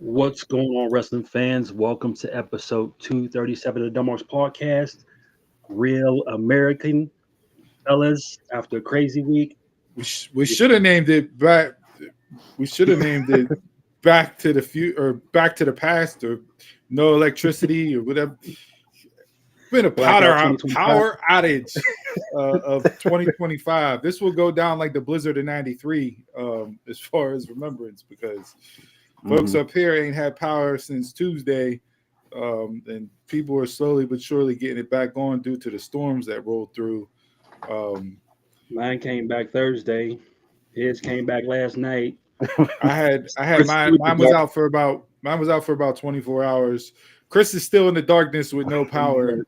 What's going on, wrestling fans? Welcome to episode 237 of the Dumarks Podcast. Real American fellas, after a crazy week. We should have named it back. We should have named it Back to the Future or Back to the Past or No Electricity or whatever. Been a Blackout 2025. power outage of 2025. This will go down like the blizzard of '93 as far as remembrance because folks up here ain't had power since Tuesday, and people are slowly but surely getting it back on due to the storms that rolled through. Mine came back Thursday. His came back last night. I had mine was out for about 24 hours. Chris is still in the darkness with no power.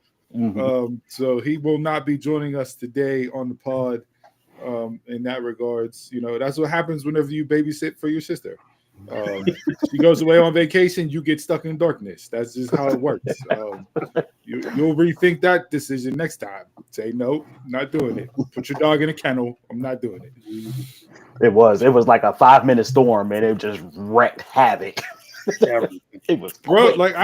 So he will not be joining us today on the pod. In that regards, that's what happens whenever you babysit for your sister. She goes away on vacation, you get stuck in darkness. That's just how it works. You'll rethink that decision next time. Say no, not doing it. Put your dog in a kennel. I'm not doing it. It was like a 5-minute storm, and it just wreaked havoc. It was bro. quick. Like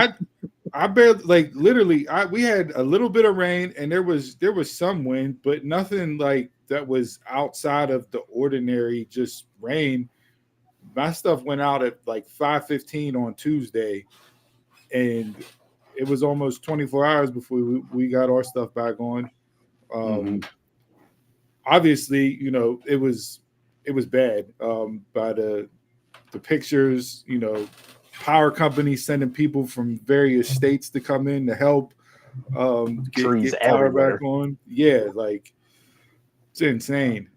I barely, like literally, we had a little bit of rain, and there was some wind, but nothing like that was outside of the ordinary. Just rain. My stuff went out at like 5:15 on Tuesday, and it was almost 24 hours before we got our stuff back on. Obviously, it was bad. By the pictures, power companies sending people from various states to come in to help get power back on. Yeah, like it's insane.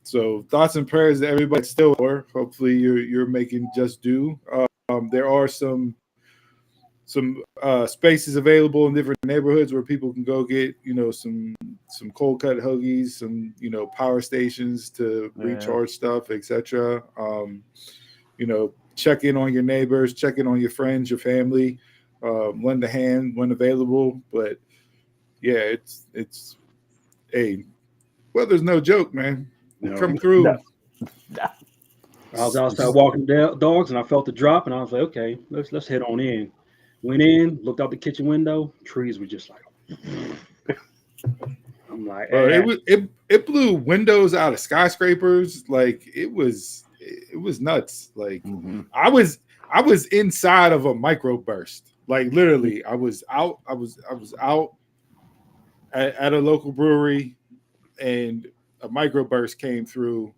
So thoughts and prayers to everybody still are. Hopefully you're making just due. There are some spaces available in different neighborhoods where people can go get some cold cut hoagies, some power stations to recharge stuff, etc. Check in on your neighbors, check in on your friends, your family, lend a hand when available. But yeah, it's weather's no joke, man. Come through. No. I was outside walking dogs, and I felt the drop, and I was like, okay, let's head on in. Went in, looked out the kitchen window. Trees were just like, I'm like, it blew windows out of skyscrapers. Like it was nuts. Like I was inside of a microburst. Like literally, I was out at a local brewery, and a microburst came through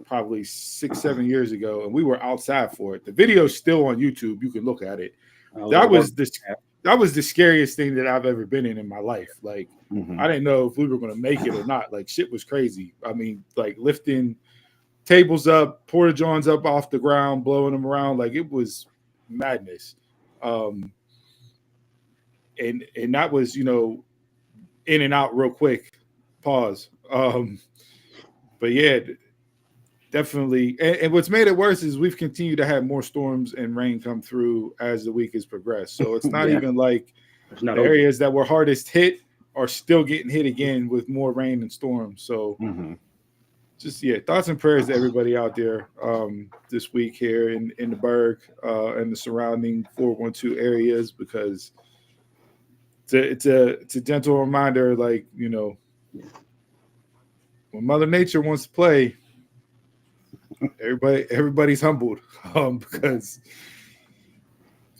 probably 6-7 years ago, and we were outside for it. The video's still on YouTube. You can look at it. That was the scariest thing that I've ever been in my life. Like I didn't know if we were going to make it or not. Like shit was crazy. I mean, like lifting tables up, porta johns up off the ground, blowing them around. Like it was madness. And that was, in and out real quick. Pause. But yeah, definitely. And what's made it worse is we've continued to have more storms and rain come through as the week has progressed. So it's not even like the areas that were hardest hit are still getting hit again with more rain and storms. So just thoughts and prayers to everybody out there this week here in the Berg and the surrounding 412 areas, because it's a gentle reminder, like, when Mother Nature wants to play, everybody's humbled because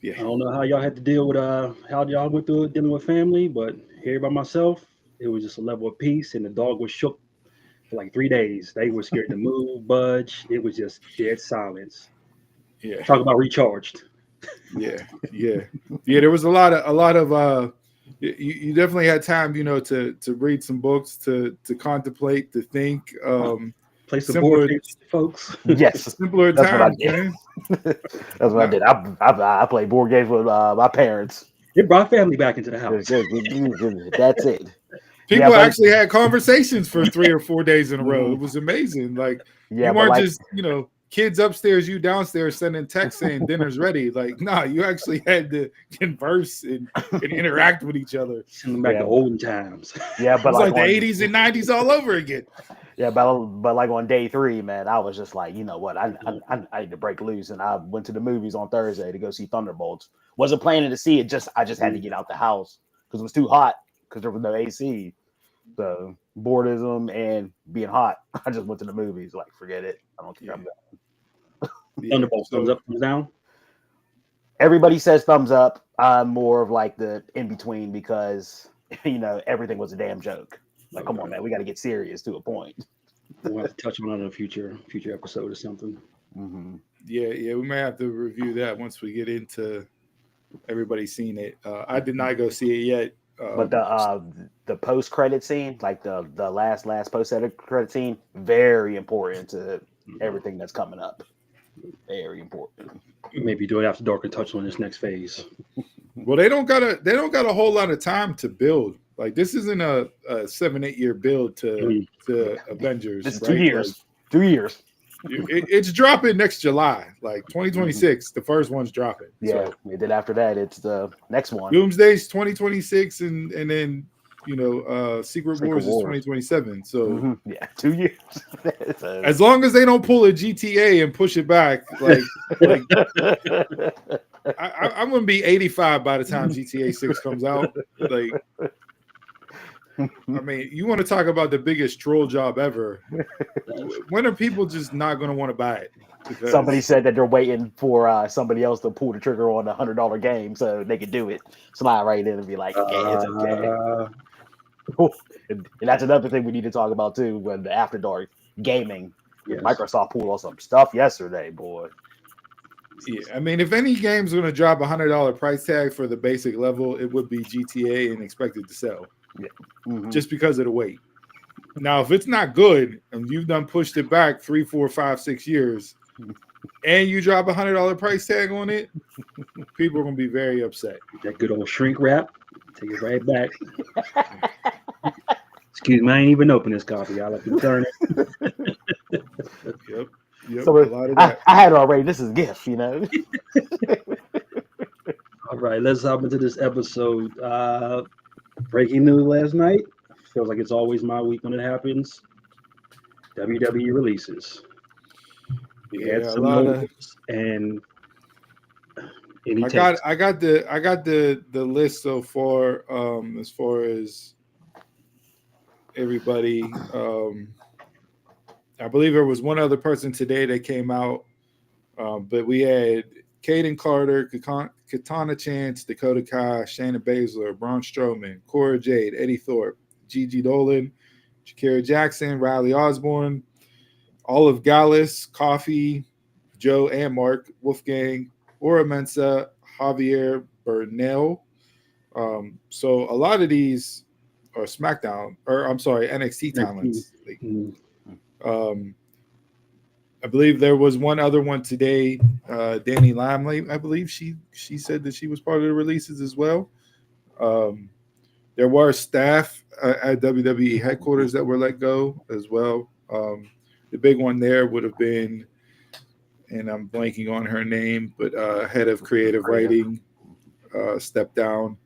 I don't know how y'all had to deal with how y'all went through it dealing with family, but here by myself, it was just a level of peace, and the dog was shook for like 3 days. They were scared to move, budge. It was just dead silence. Yeah, talk about recharged. Yeah. There was a lot of you definitely had time, to read some books, to contemplate, to think. Play some board games, folks. Yes, simpler that's times, what I did. man. That's what I did. I played board games with my parents. It brought family back into the house. That's it. People actually had conversations for 3 or 4 days in a row. It was amazing. Like you weren't just, kids upstairs, you downstairs sending texts saying dinner's ready. Like, nah, you actually had to converse and interact with each other. Send them back to olden times. Yeah, but it's like the 80s and 90s all over again. Yeah, but like on day 3, man, I was just like, you know what, I need to break loose, and I went to the movies on Thursday to go see Thunderbolts. Wasn't planning to see it, I just had to get out the house because it was too hot because there was no AC. So boredom and being hot, I just went to the movies. Like, forget it, I don't care. Thunderbolt, thumbs up, thumbs down. Everybody says thumbs up. I'm more of like the in between because everything was a damn joke. Like, come on, man, we got to get serious to a point. We'll have to touch on it in a future episode or something. Mm-hmm. Yeah, we may have to review that once we get into everybody seeing it. I did not go see it yet. But the post credit scene, like the last post credit scene, very important to everything that's coming up. Very important. Maybe do it after dark and touch on this next phase. Well, they don't got a whole lot of time to build. Like, this isn't a 7-8 year build to Avengers. It's right? 2 years. 2 years. It's dropping next July, like 2026. The first one's dropping. Yeah, so, and then after that, it's the next one. Doomsday's 2026, and then Secret Wars is 2027. So yeah, 2 years. So, as long as they don't pull a GTA and push it back, like I'm gonna be 85 by the time GTA 6 comes out. Like, I mean, you want to talk about the biggest troll job ever? When are people just not going to want to buy it? Because somebody said that they're waiting for somebody else to pull the trigger on a $100 game so they can do it. Slide right in and be like, okay, it's okay. And that's another thing we need to talk about too. When the After Dark gaming, Microsoft pulled on some stuff yesterday, boy. Yeah, I mean, if any game's going to drop $100 price tag for the basic level, it would be GTA and expected to sell. Yeah. Just because of the wait. Now, if it's not good and you've done pushed it back 3, 4, 5, 6 years, and you drop $100 price tag on it, people are gonna be very upset. That good old shrink wrap, take it right back. Excuse me, I ain't even open this copy. I'll let you turn it. Yep. So a lot of that. I had it already. This is a gift, All right, let's hop into this episode. Breaking news last night. Feels like it's always my week when it happens. WWE releases. We had some notes and any I got the list so far as far as everybody. I believe there was one other person today that came out, but we had Caden Carter, Katana Chance, Dakota Kai, Shayna Baszler, Braun Strowman, Cora Jade, Eddie Thorpe, Gigi Dolan, Shakira Jackson, Riley Osborne, Olive Gallus, Coffee, Joe and Mark, Wolfgang, Ora Mensa, Javier Bernal. So a lot of these are SmackDown, or I'm sorry, NXT talents. I believe there was one other one today, Danny Limelight. I believe she said that she was part of the releases as well. There were staff at WWE headquarters that were let go as well. The big one there would have been, and I'm blanking on her name, but head of creative writing stepped down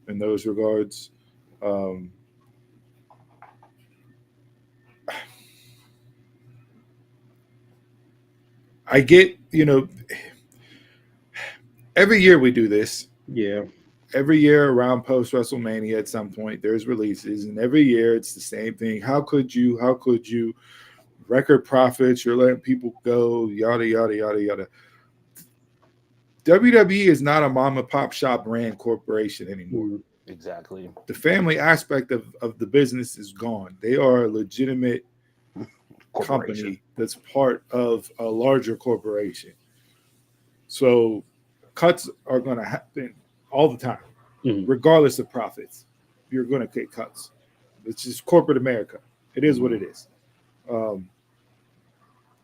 in those regards. I get, every year we do this. Yeah. Every year around post WrestleMania at some point, there's releases, and every year it's the same thing. How could you? Record profits, you're letting people go, yada, yada, yada, yada. WWE is not a mom and pop shop brand corporation anymore. Exactly. The family aspect of the business is gone. They are a legitimate company that's part of a larger corporation. So cuts are going to happen all the time, regardless of profits. You're going to get cuts. It's just corporate America. It is what it is.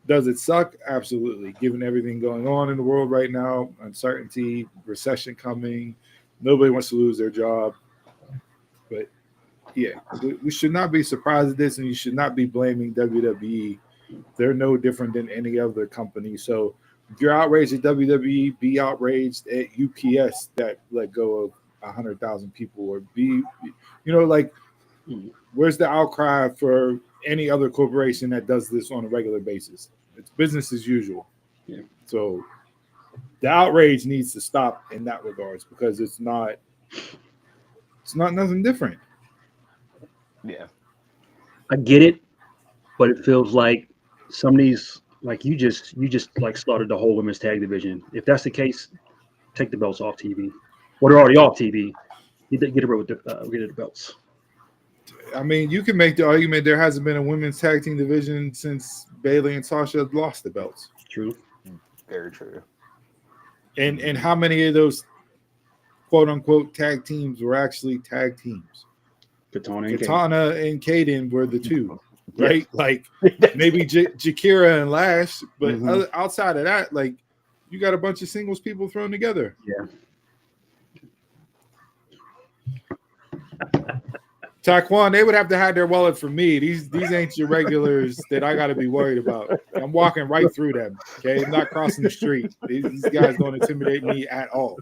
Does it suck? Absolutely. Given everything going on in the world right now, uncertainty, recession coming, nobody wants to lose their job. But yeah, we should not be surprised at this, and you should not be blaming WWE. They're no different than any other company. So if you're outraged at WWE, be outraged at UPS that let go of 100,000 people, or where's the outcry for any other corporation that does this on a regular basis. It's business as usual. Yeah. So the outrage needs to stop in that regards because it's not nothing different. Yeah. I get it, but it feels like some of these, like you just like slaughtered the whole women's tag division. If that's the case, take the belts off TV. Well, they're already off TV. Get rid of the belts. I mean, you can make the argument there hasn't been a women's tag team division since Bayley and Sasha lost the belts. True. Very true. And how many of those quote unquote tag teams were actually tag teams? Katana and Kaden were the two, right? Like maybe Jakira and Lash, but outside of that, like you got a bunch of singles people thrown together. Yeah. Taekwon, they would have to hide their wallet from me. These ain't your regulars that I got to be worried about. I'm walking right through them. Okay, I'm not crossing the street. These guys don't intimidate me at all.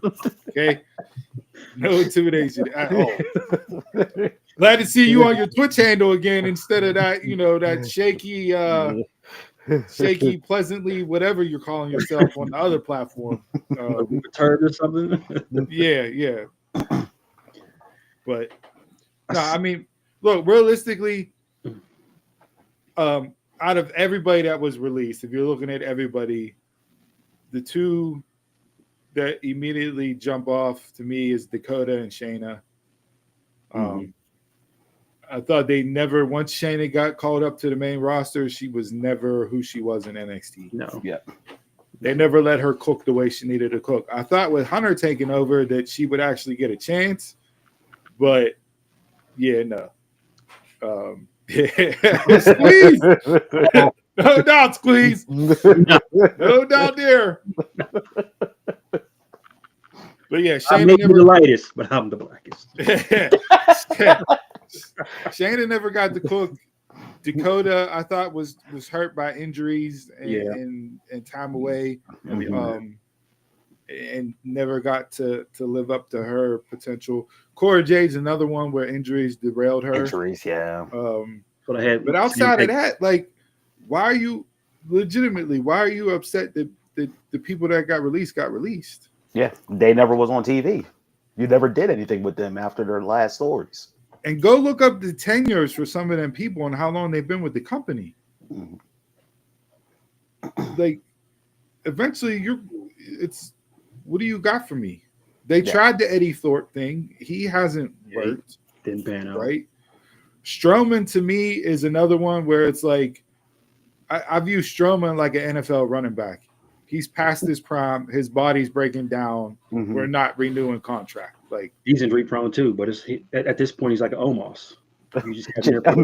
Okay, no intimidation at all. Glad to see you on your Twitch handle again instead of that, that shaky, pleasantly, whatever you're calling yourself on the other platform. Turd or something. Yeah. But. No, I mean, look, realistically, out of everybody that was released, if you're looking at everybody, the two that immediately jump off to me is Dakota and Shayna. I thought they never, once Shayna got called up to the main roster, she was never who she was in NXT. No. Yeah. They never let her cook the way she needed to cook. I thought with Hunter taking over that she would actually get a chance, but yeah, no. Squeeze. No doubt, Squeeze. No doubt there. But yeah, I may be the lightest, but I'm the blackest. Shayna never got to cook. Dakota, I thought was hurt by injuries and time away. And never got to live up to her potential. Cora Jade's another one where injuries derailed her. Injuries, yeah. But outside of that, like, why are you upset that the people that got released? Yeah, they never was on TV. You never did anything with them after their last stories. And go look up the tenures for some of them people and how long they've been with the company. Mm-hmm. Like, eventually what do you got for me? They tried the Eddie Thorpe thing. He hasn't worked. Didn't pan out. Right? Strowman, to me, is another one where it's like, I view Strowman like an NFL running back. He's past his prime. His body's breaking down. Mm-hmm. We're not renewing contract. Like, he's injury prone too, but at this point, he's like an Omos.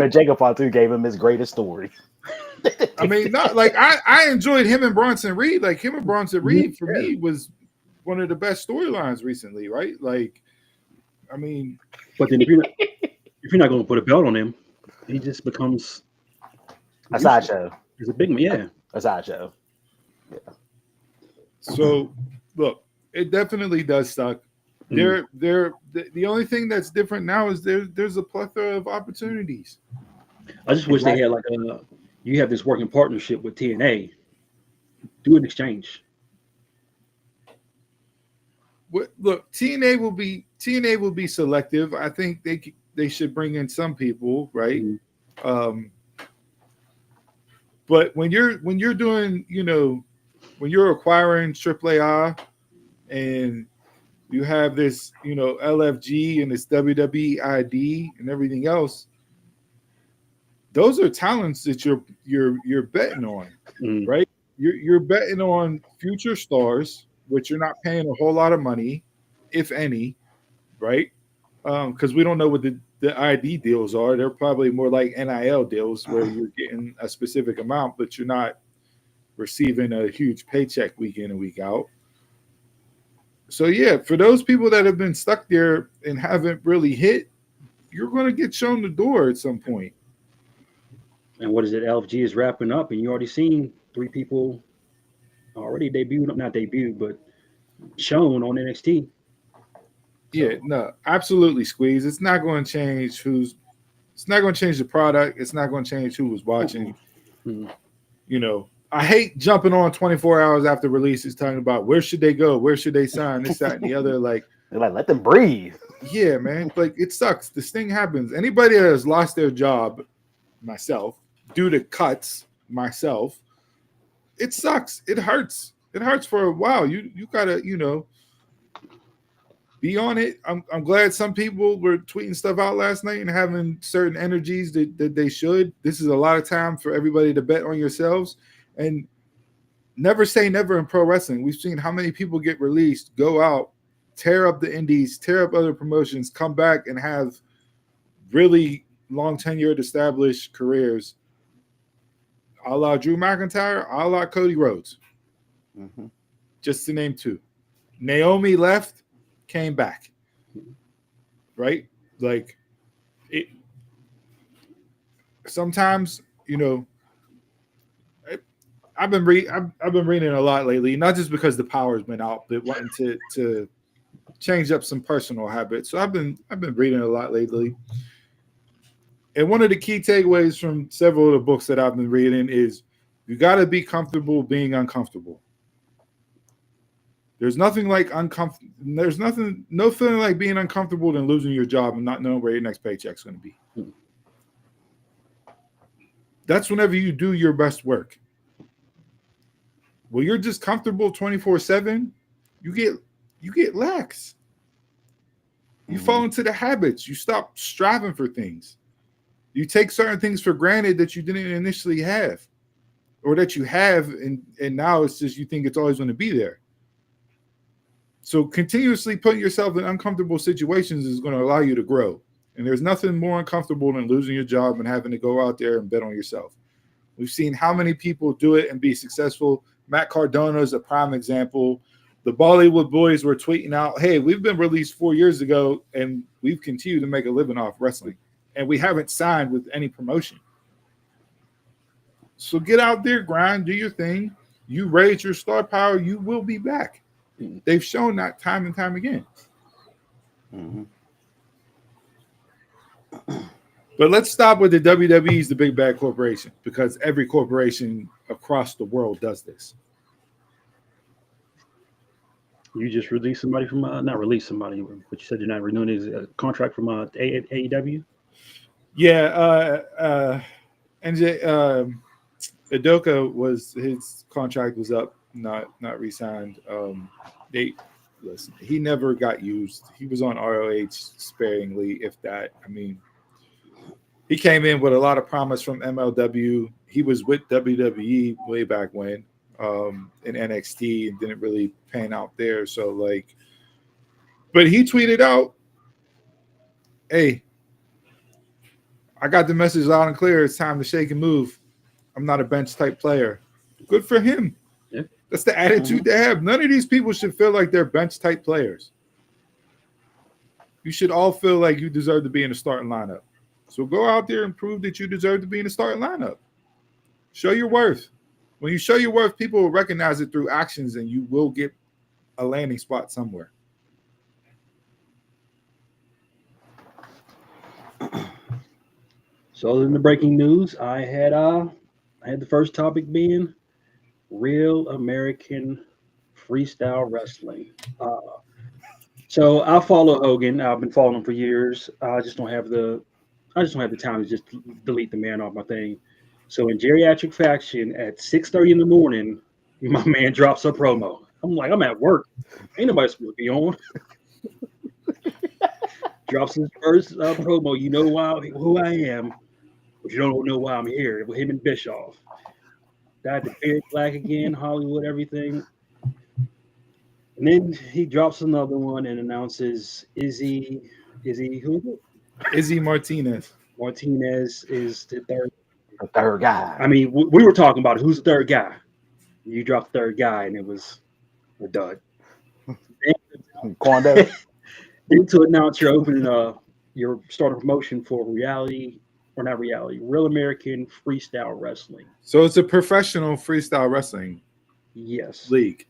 Jacob Fatu gave him his greatest story. I mean, not like I enjoyed him and Bronson Reed. Like, him and Bronson Reed for me was one of the best storylines recently, right? Like, I mean, but then if you're not going to put a belt on him, he just becomes a sideshow. He's a big man, a sideshow. Yeah. So, look, it definitely does suck. The only thing that's different now is there's a plethora of opportunities. I just wish they had like you have this working partnership with TNA. Do an exchange. Look, TNA will be selective. I think they should bring in some people, right? Mm-hmm. But when you're doing, when you're acquiring AAA and you have this, LFG and this WWE ID and everything else, those are talents that you're betting on, right? You're betting on future stars, which you're not paying a whole lot of money, if any, right? Because we don't know what the ID deals are. They're probably more like NIL deals where you're getting a specific amount, but you're not receiving a huge paycheck week in and week out. So, yeah, for those people that have been stuck there and haven't really hit, you're going to get shown the door at some point. And what is it? LFG is wrapping up, and you already seen 3 people already not debuted, but shown on NXT. Yeah, no, absolutely, Squeeze. It's not going to change who's It's not going to change the product. It's not going to change who was watching. Mhm. You know, I hate jumping on 24 hours after releases talking about where should they go, where should they sign, this, that, and the other. Like, They're like, let them breathe. yeah, man. Like, it sucks. This thing happens. Anybody that has lost their job, myself, due to cuts, myself, it sucks. It hurts. It hurts for a while. You gotta, you know, be on it. I'm glad some people were tweeting stuff out last night and having certain energies that they should. This is a lot of time for everybody to bet on yourselves. And never say never in pro wrestling. We've seen how many people get released, go out, tear up the indies, tear up other promotions, come back and have really long tenured established careers. A la Drew McIntyre, a la Cody Rhodes. Mm-hmm. Just to name two. Naomi left, came back, right? Like, it. Sometimes, you know, I've been reading a lot lately, not just because the power's been out, but wanting to change up some personal habits. So I've been reading a lot lately, and one of the key takeaways from several of the books that I've been reading is you got to be comfortable being uncomfortable. There's nothing like uncomfortable. There's no feeling like being uncomfortable than losing your job and not knowing where your next paycheck's going to be. That's whenever you do your best work. Well, you're just comfortable 24/7. You get lax. You fall into the habits. You stop striving for things. You take certain things for granted that you didn't initially have, or that you have, and now it's just you think it's always going to be there. So continuously putting yourself in uncomfortable situations is going to allow you to grow. And there's nothing more uncomfortable than losing your job and having to go out there and bet on yourself. We've seen how many people do it and be successful. Matt Cardona is a prime example. The Bollywood Boys were tweeting out, hey, we've been released 4 years ago and we've continued to make a living off wrestling. And we haven't signed with any promotion. So get out there, grind, do your thing. You raise your star power, you will be back. They've shown that time and time again. Mm-hmm. But let's stop with the WWE's the big bad corporation, because every corporation across the world does this. You just released somebody from not released somebody, but you said you're not renewing his contract from AEW. Yeah, NJ Udoka was his contract was up, not re-signed. Listen, he never got used. He was on ROH sparingly, if that. I mean, he came in with a lot of promise from MLW. He was with WWE way back when in NXT and didn't really pan out there. So, like, but he tweeted out, hey, I got the message loud and clear. It's time to shake and move. I'm not a bench type player. Good for him. Yeah. That's the attitude they have. None of these people should feel like they're bench type players. You should all feel like you deserve to be in the starting lineup. So go out there and prove that you deserve to be in the starting lineup. Show your worth. When you show your worth, people will recognize it through actions and you will get a landing spot somewhere. So other than the breaking news, I had the first topic being Real American Freestyle Wrestling. So I follow Hogan. I've been following him for years. I just don't have the time to just delete the man off my thing. So in Geriatric Faction at 6:30 in the morning, my man drops a promo. I'm like, I'm at work. Ain't nobody supposed to be on. Drops his first promo. You know who I am, but you don't know why I'm here. With him and Bischoff. Got the beard black again, Hollywood, everything. And then he drops another one and announces Izzy who is it? Izzy Martinez. Martinez is the third guy. I mean, we were talking about who's the third guy. You dropped the third guy, and it was a dud. Quando. Then to announce you're opening your starting promotion for Real American Freestyle Wrestling. So it's a professional freestyle wrestling league.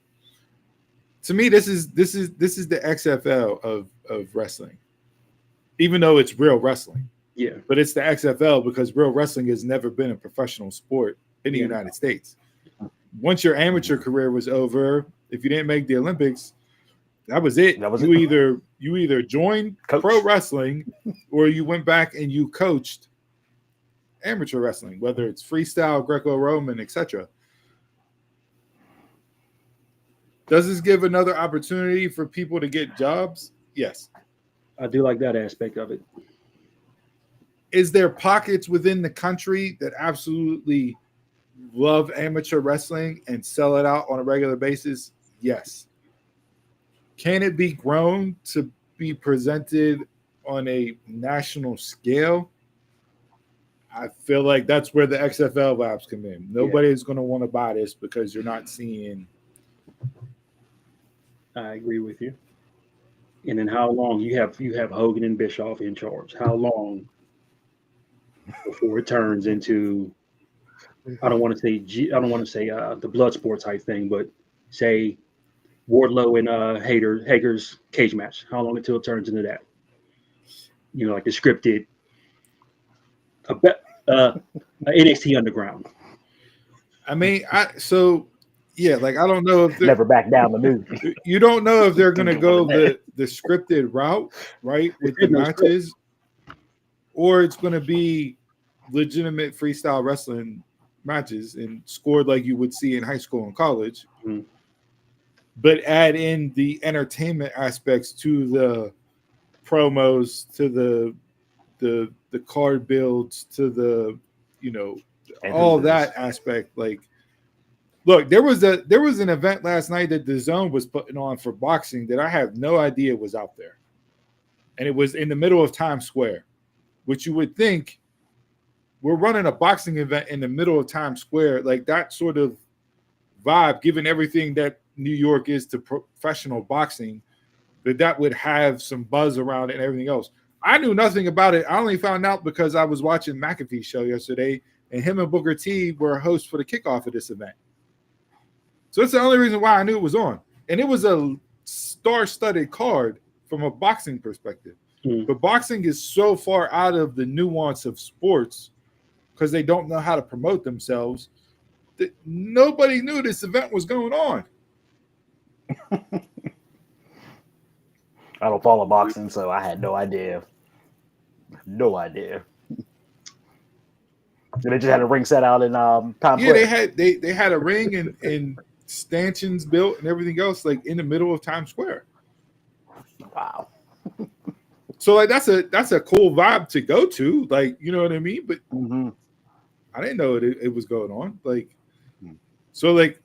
To me, this is the XFL of wrestling. Even though it's real wrestling. Yeah. But it's the XFL because real wrestling has never been a professional sport in the United States. Once your amateur career was over, if you didn't make the Olympics, that was it. You either joined pro wrestling or you went back and you coached amateur wrestling, whether it's freestyle, Greco-Roman, etc. Does this give another opportunity for people to get jobs? Yes. I do like that aspect of it. Is there pockets within the country that absolutely love amateur wrestling and sell it out on a regular basis? Yes. Can it be grown to be presented on a national scale? I feel like that's where the XFL vibes come in. Nobody is going to want to buy this because you're not seeing. I agree with you. And then how long you have Hogan and Bischoff in charge? How long before it turns into? I don't want to say the blood sport type thing, but say Wardlow and Hager's cage match. How long until it turns into that? You know, like the scripted NXT Underground. I mean, like I don't know if never back down the movie. You don't know if they're going to go the scripted route, right, with the matches, or it's going to be legitimate freestyle wrestling matches and scored like you would see in high school and college, but add in the entertainment aspects to the promos, to the card builds, to the all that aspect. Like, look, there was an event last night that DAZN was putting on for boxing that I have no idea was out there, and it was in the middle of Times Square, which you would think we're running a boxing event in the middle of Times Square, like that sort of vibe, given everything that New York is to professional boxing, that would have some buzz around it and everything else. I knew nothing about it. I only found out because I was watching McAfee's show yesterday, and him and Booker T were hosts for the kickoff of this event. So it's the only reason why I knew it was on. And it was a star-studded card from a boxing perspective. But boxing is so far out of the nuance of sports because they don't know how to promote themselves that nobody knew this event was going on. I don't follow boxing, so I had no idea. No idea. So they just had a ring set out in Times Square. they had a ring and stanchions built and everything else like in the middle of Times Square. Wow. So like that's a cool vibe to go to, like, you know what I mean? But I didn't know it was going on. Like, so like,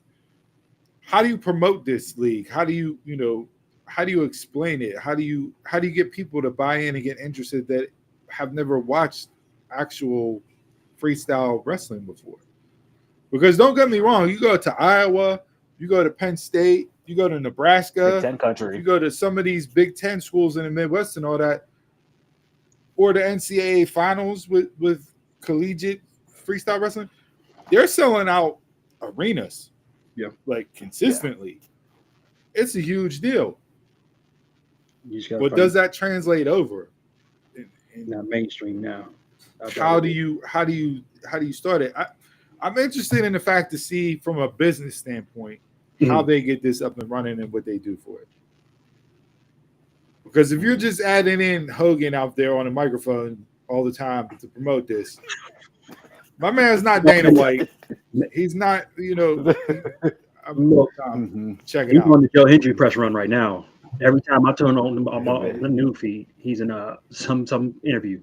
how do you promote this league? How do you explain it? How do you get people to buy in and get interested that have never watched actual freestyle wrestling before? Because don't get me wrong, you go to Iowa, you go to Penn State, you go to Nebraska, Big Ten country, you go to some of these Big Ten schools in the Midwest and all that, or the NCAA finals with collegiate freestyle wrestling, they're selling out arenas, like consistently. Yeah. It's a huge deal. But does that translate over? Not mainstream now. How do you start it? I'm interested in the fact to see from a business standpoint how they get this up and running and what they do for it. Because if you're just adding in Hogan out there on a microphone all the time to promote this, my man's not Dana White. He's not, check it out. He's on the Joe Hendry press run right now. Every time I turn on the new feed, he's in some interview,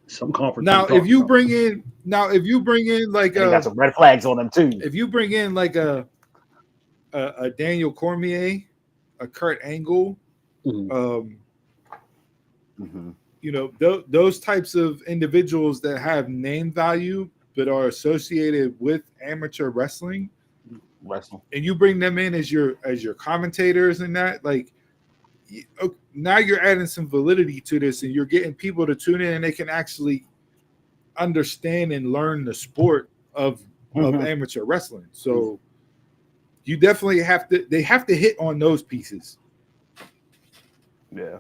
some conference. Now, if you bring in like he got some red flags on him too. If you bring in like a Daniel Cormier, a Kurt Angle, those types of individuals that have name value but are associated with amateur wrestling, and you bring them in as your commentators and that, like, now you're adding some validity to this and you're getting people to tune in and they can actually understand and learn the sport of amateur wrestling. So you definitely have to hit on those pieces. Yeah.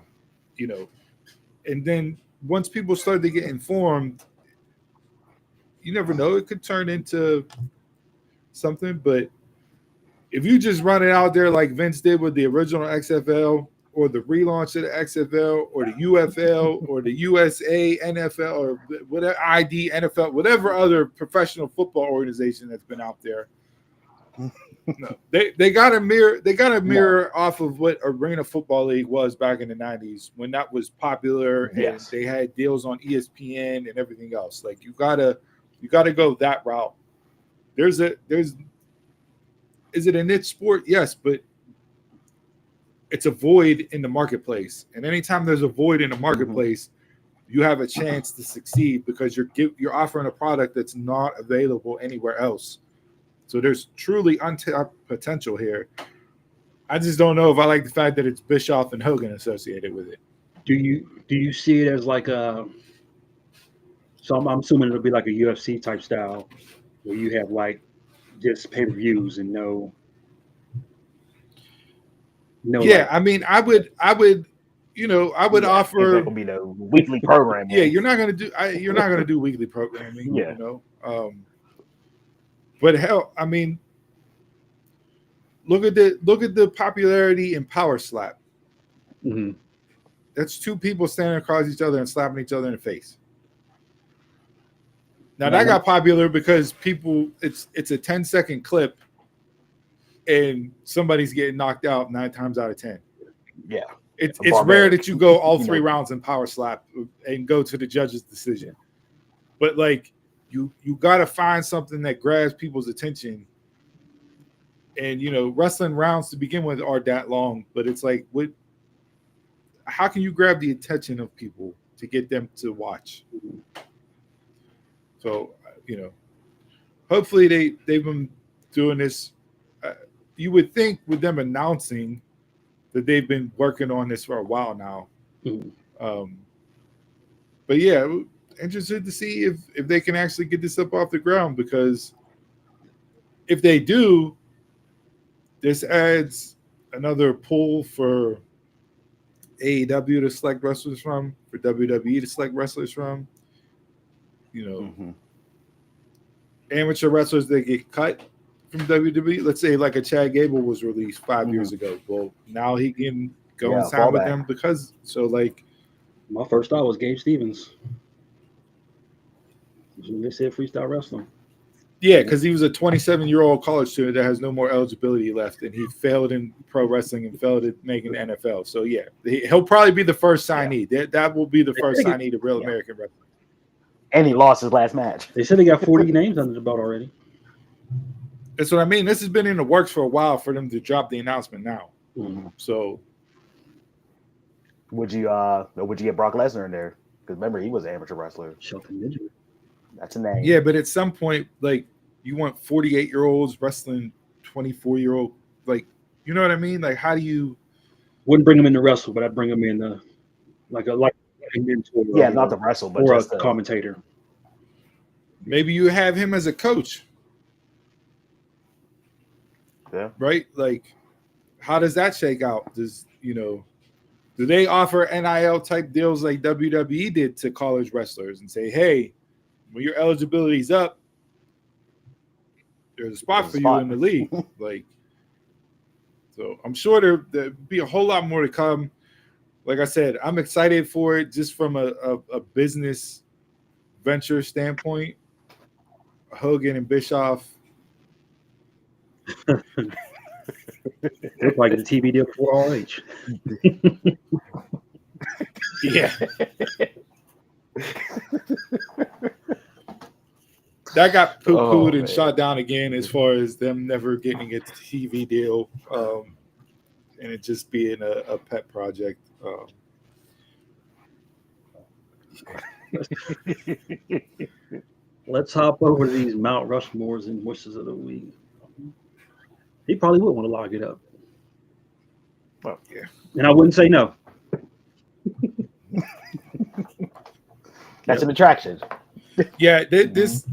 And then once people start to get informed, you never know, it could turn into something. But if you just run it out there like Vince did with the original XFL or the relaunch of the XFL or the UFL or the USA NFL or whatever ID NFL, whatever other professional football organization that's been out there, no, they got a mirror off of what Arena Football League was back in the 90s when that was popular and they had deals on ESPN and everything else. Like you gotta go that route. Is it a niche sport? Yes, but it's a void in the marketplace. And anytime there's a void in the marketplace, you have a chance to succeed because you're offering a product that's not available anywhere else. So there's truly untapped potential here. I just don't know if I like the fact that it's Bischoff and Hogan associated with it. Do you see it as like a? So I'm assuming it'll be like a UFC type style, where you have like just pay-per-views and no. Yeah, like, I mean, I would offer. It will be the weekly programming. Yeah, you're not gonna do weekly programming. Yeah. You know. But hell, I mean, look at the popularity in Power Slap. Mm-hmm. That's two people standing across each other and slapping each other in the face. Now that got popular because it's a 10-second clip and somebody's getting knocked out 9 times out of 10. Yeah. It's rare that you go all 3 rounds in Power Slap and go to the judge's decision. But like you got to find something that grabs people's attention. And wrestling rounds to begin with are that long, but it's like how can you grab the attention of people to get them to watch? So, hopefully they've been doing this. You would think with them announcing that they've been working on this for a while now. Mm-hmm. But yeah, interested to see if they can actually get this up off the ground, because if they do, this adds another pool for AEW to select wrestlers from, for WWE to select wrestlers from. Amateur wrestlers that get cut from WWE. Let's say like a Chad Gable was released 5 years ago. Well, now he can go and sign with them because my first thought was Gabe Stevens. They said freestyle wrestling. Yeah, because he was a 27-year-old college student that has no more eligibility left, and he failed in pro wrestling and failed at making the NFL. So yeah, he'll probably be the first signee. Yeah. That will be the first signee to Real American Wrestling. And he lost his last match. They said they got 40 names under the belt already. That's what I mean. This has been in the works for a while for them to drop the announcement now. Mm-hmm. So, would you get Brock Lesnar in there? Because remember, he was an amateur wrestler. Shelton Benjamin. That's a name. Yeah, but at some point, like, you want 48-year-olds wrestling 24-year-old, like, you know what I mean? Like, how do you? Wouldn't bring him in to wrestle, but I'd bring him in like a mentor. Yeah, not to wrestle, but or just a commentator. Maybe you have him as a coach. Yeah. Right? Like, how does that shake out? Do they offer NIL type deals like WWE did to college wrestlers and say, hey, when your eligibility's up, there's a spot for you in the league. Like, so I'm sure there'll be a whole lot more to come. Like I said, I'm excited for it just from a business venture standpoint. Hogan and Bischoff. Look like the TV deal for RH. Yeah. That got poo-pooed and shot down again as far as them never getting a TV deal and it just being a pet project. Let's hop over to these Mount Rushmores and wishes of the week. He probably would want to log it up. Well, yeah. And I wouldn't say no. That's an attraction. Yeah, this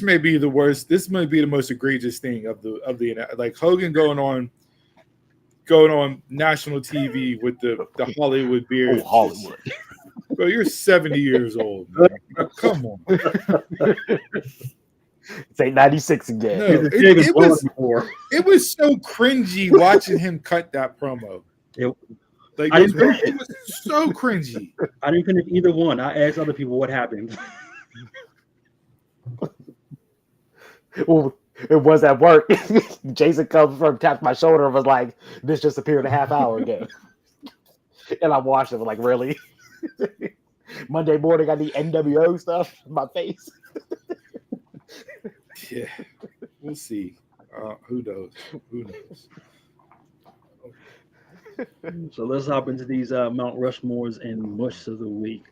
may be the worst. This may be the most egregious thing of the like Hogan going on national TV with the Hollywood beard. Oh, Hollywood. Bro, you're 70 years old, man. Come on. It's 896 again. No, He's a David it Bond was before. it was so cringy watching him cut that promo. It- Like I didn't finish it was so cringy. I didn't finish either one. I asked other people what happened. Well, it was at work. Jason comes from tapped my shoulder and was like, "This just appeared a half hour ago." And I watched it. Was like, really? Monday morning, I need NWO stuff in my face. Yeah, we'll see. Who knows? Who knows? So let's hop into these Mount Rushmores and mush of the week.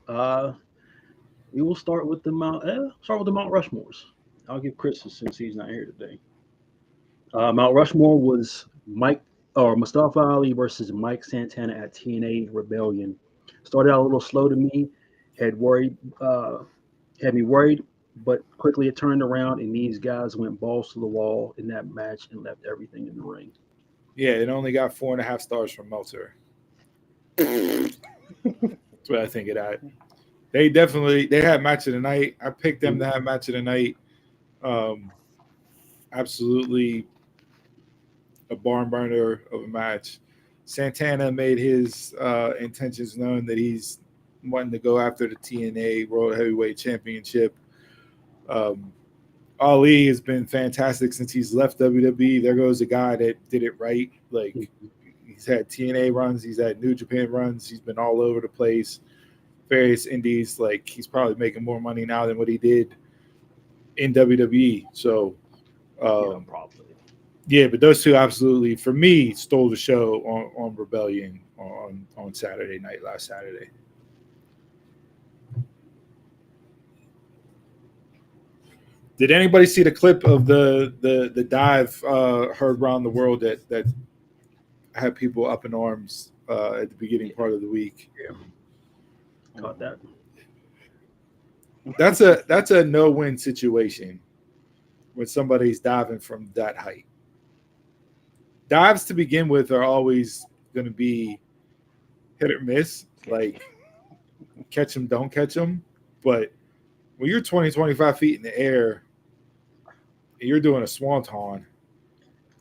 We will start with the Mount Rushmores. I'll give Chris since he's not here today. Mount Rushmore was Mustafa Ali versus Mike Santana at TNA Rebellion. Started out a little slow to me, had me worried, but quickly it turned around and these guys went balls to the wall in that match and left everything in the ring. Yeah, it only got 4.5 stars from Meltzer. That's what I think of that. They had match of the night. I picked them to have match of the night. Absolutely a barn burner of a match. Santana made his intentions known that he's wanting to go after the TNA World Heavyweight Championship. Ali has been fantastic since he's left WWE. There goes a guy that did it right. Like, he's had TNA runs, he's had New Japan runs, he's been all over the place, various indies. Like, he's probably making more money now than what he did in WWE. So, Probably. yeah, but those two absolutely, for me, stole the show on Rebellion on Saturday night, last Saturday. Did anybody see the clip of the dive heard around the world that had people up in arms at the beginning part of the week? Yeah, caught that. That's a no-win situation when somebody's diving from that height. Dives to begin with are always going to be hit or miss, like catch them, don't catch them. But when you're 20, 25 feet in the air, and you're doing a swanton,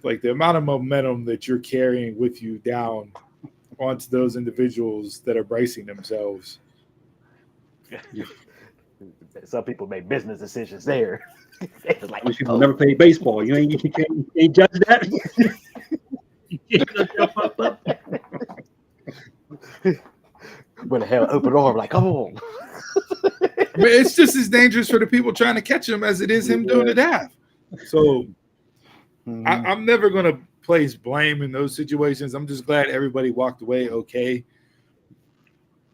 like the amount of momentum that you're carrying with you down onto those individuals that are bracing themselves. Some people make business decisions there. Like, These people never played baseball. You can't judge that. You can't judge that. With a hell open arm, like, come on. I mean, it's just as dangerous for the people trying to catch him as it is him doing the dive. So I'm never going to place blame in those situations. I'm just glad everybody walked away okay.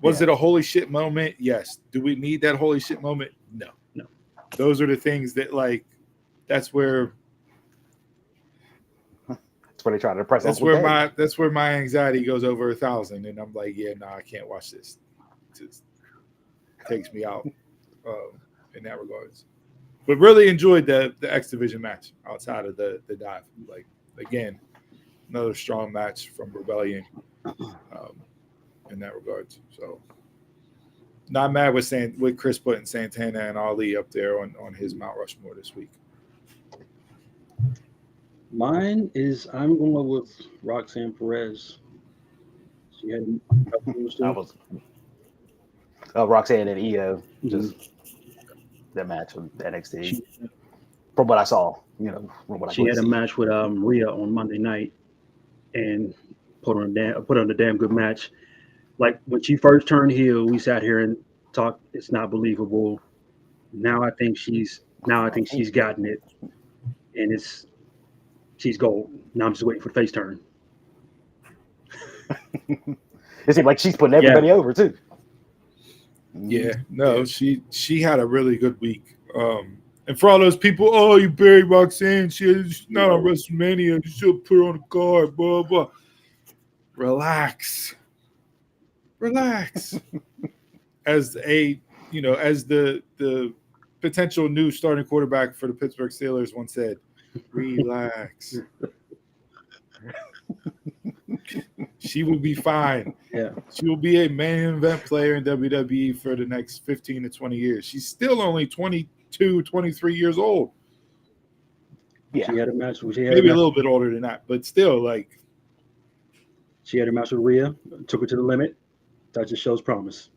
Was it a holy shit moment? Yes. Do we need that holy shit moment? No. Those are the things that, like, that's where they try to press. That's where my anxiety goes over 1,000, and I'm like, yeah, no, I can't watch this. It just takes me out in that regards. But really enjoyed the X Division match outside of the dive. Like, again, another strong match from Rebellion in that regards. So not mad with Chris putting Santana and Ali up there on his Mount Rushmore this week. Mine is I'm going with Roxanne Perez. She had that was Roxanne and Io, just that match with NXT. From what I saw, from what she had a match with Rhea on Monday night, and put on a damn good match. Like, when she first turned heel, we sat here and talked. It's not believable. Now I think she's gotten it, and she's gold. Now I'm just waiting for the face turn. It seems like she's putting everybody over too. Yeah, no, she had a really good week. And for all those people, oh, you buried Roxanne. She's not on WrestleMania. You should put her on the card. Blah blah. Relax. As the potential new starting quarterback for the Pittsburgh Steelers once said, relax. She will be fine. Yeah. She will be a main event player in WWE for the next 15 to 20 years. She's still only 22, 23 years old. Yeah. She had a match. Maybe a little bit older than that, but still, like. She had a match with Rhea, took her to the limit. That just shows promise.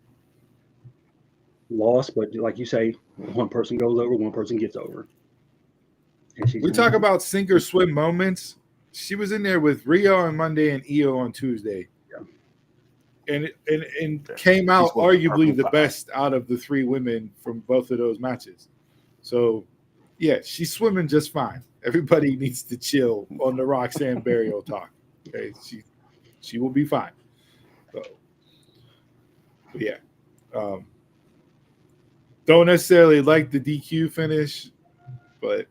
Lost, but like you say, one person goes over, one person gets over. We talk about sink or swim moments. She was in there with Rhea on Monday and Io on Tuesday. And came out arguably the best out of the three women from both of those matches. So, yeah, she's swimming just fine. Everybody needs to chill on the Roxanne burial talk. Okay, she will be fine. So, yeah, don't necessarily like the DQ finish, but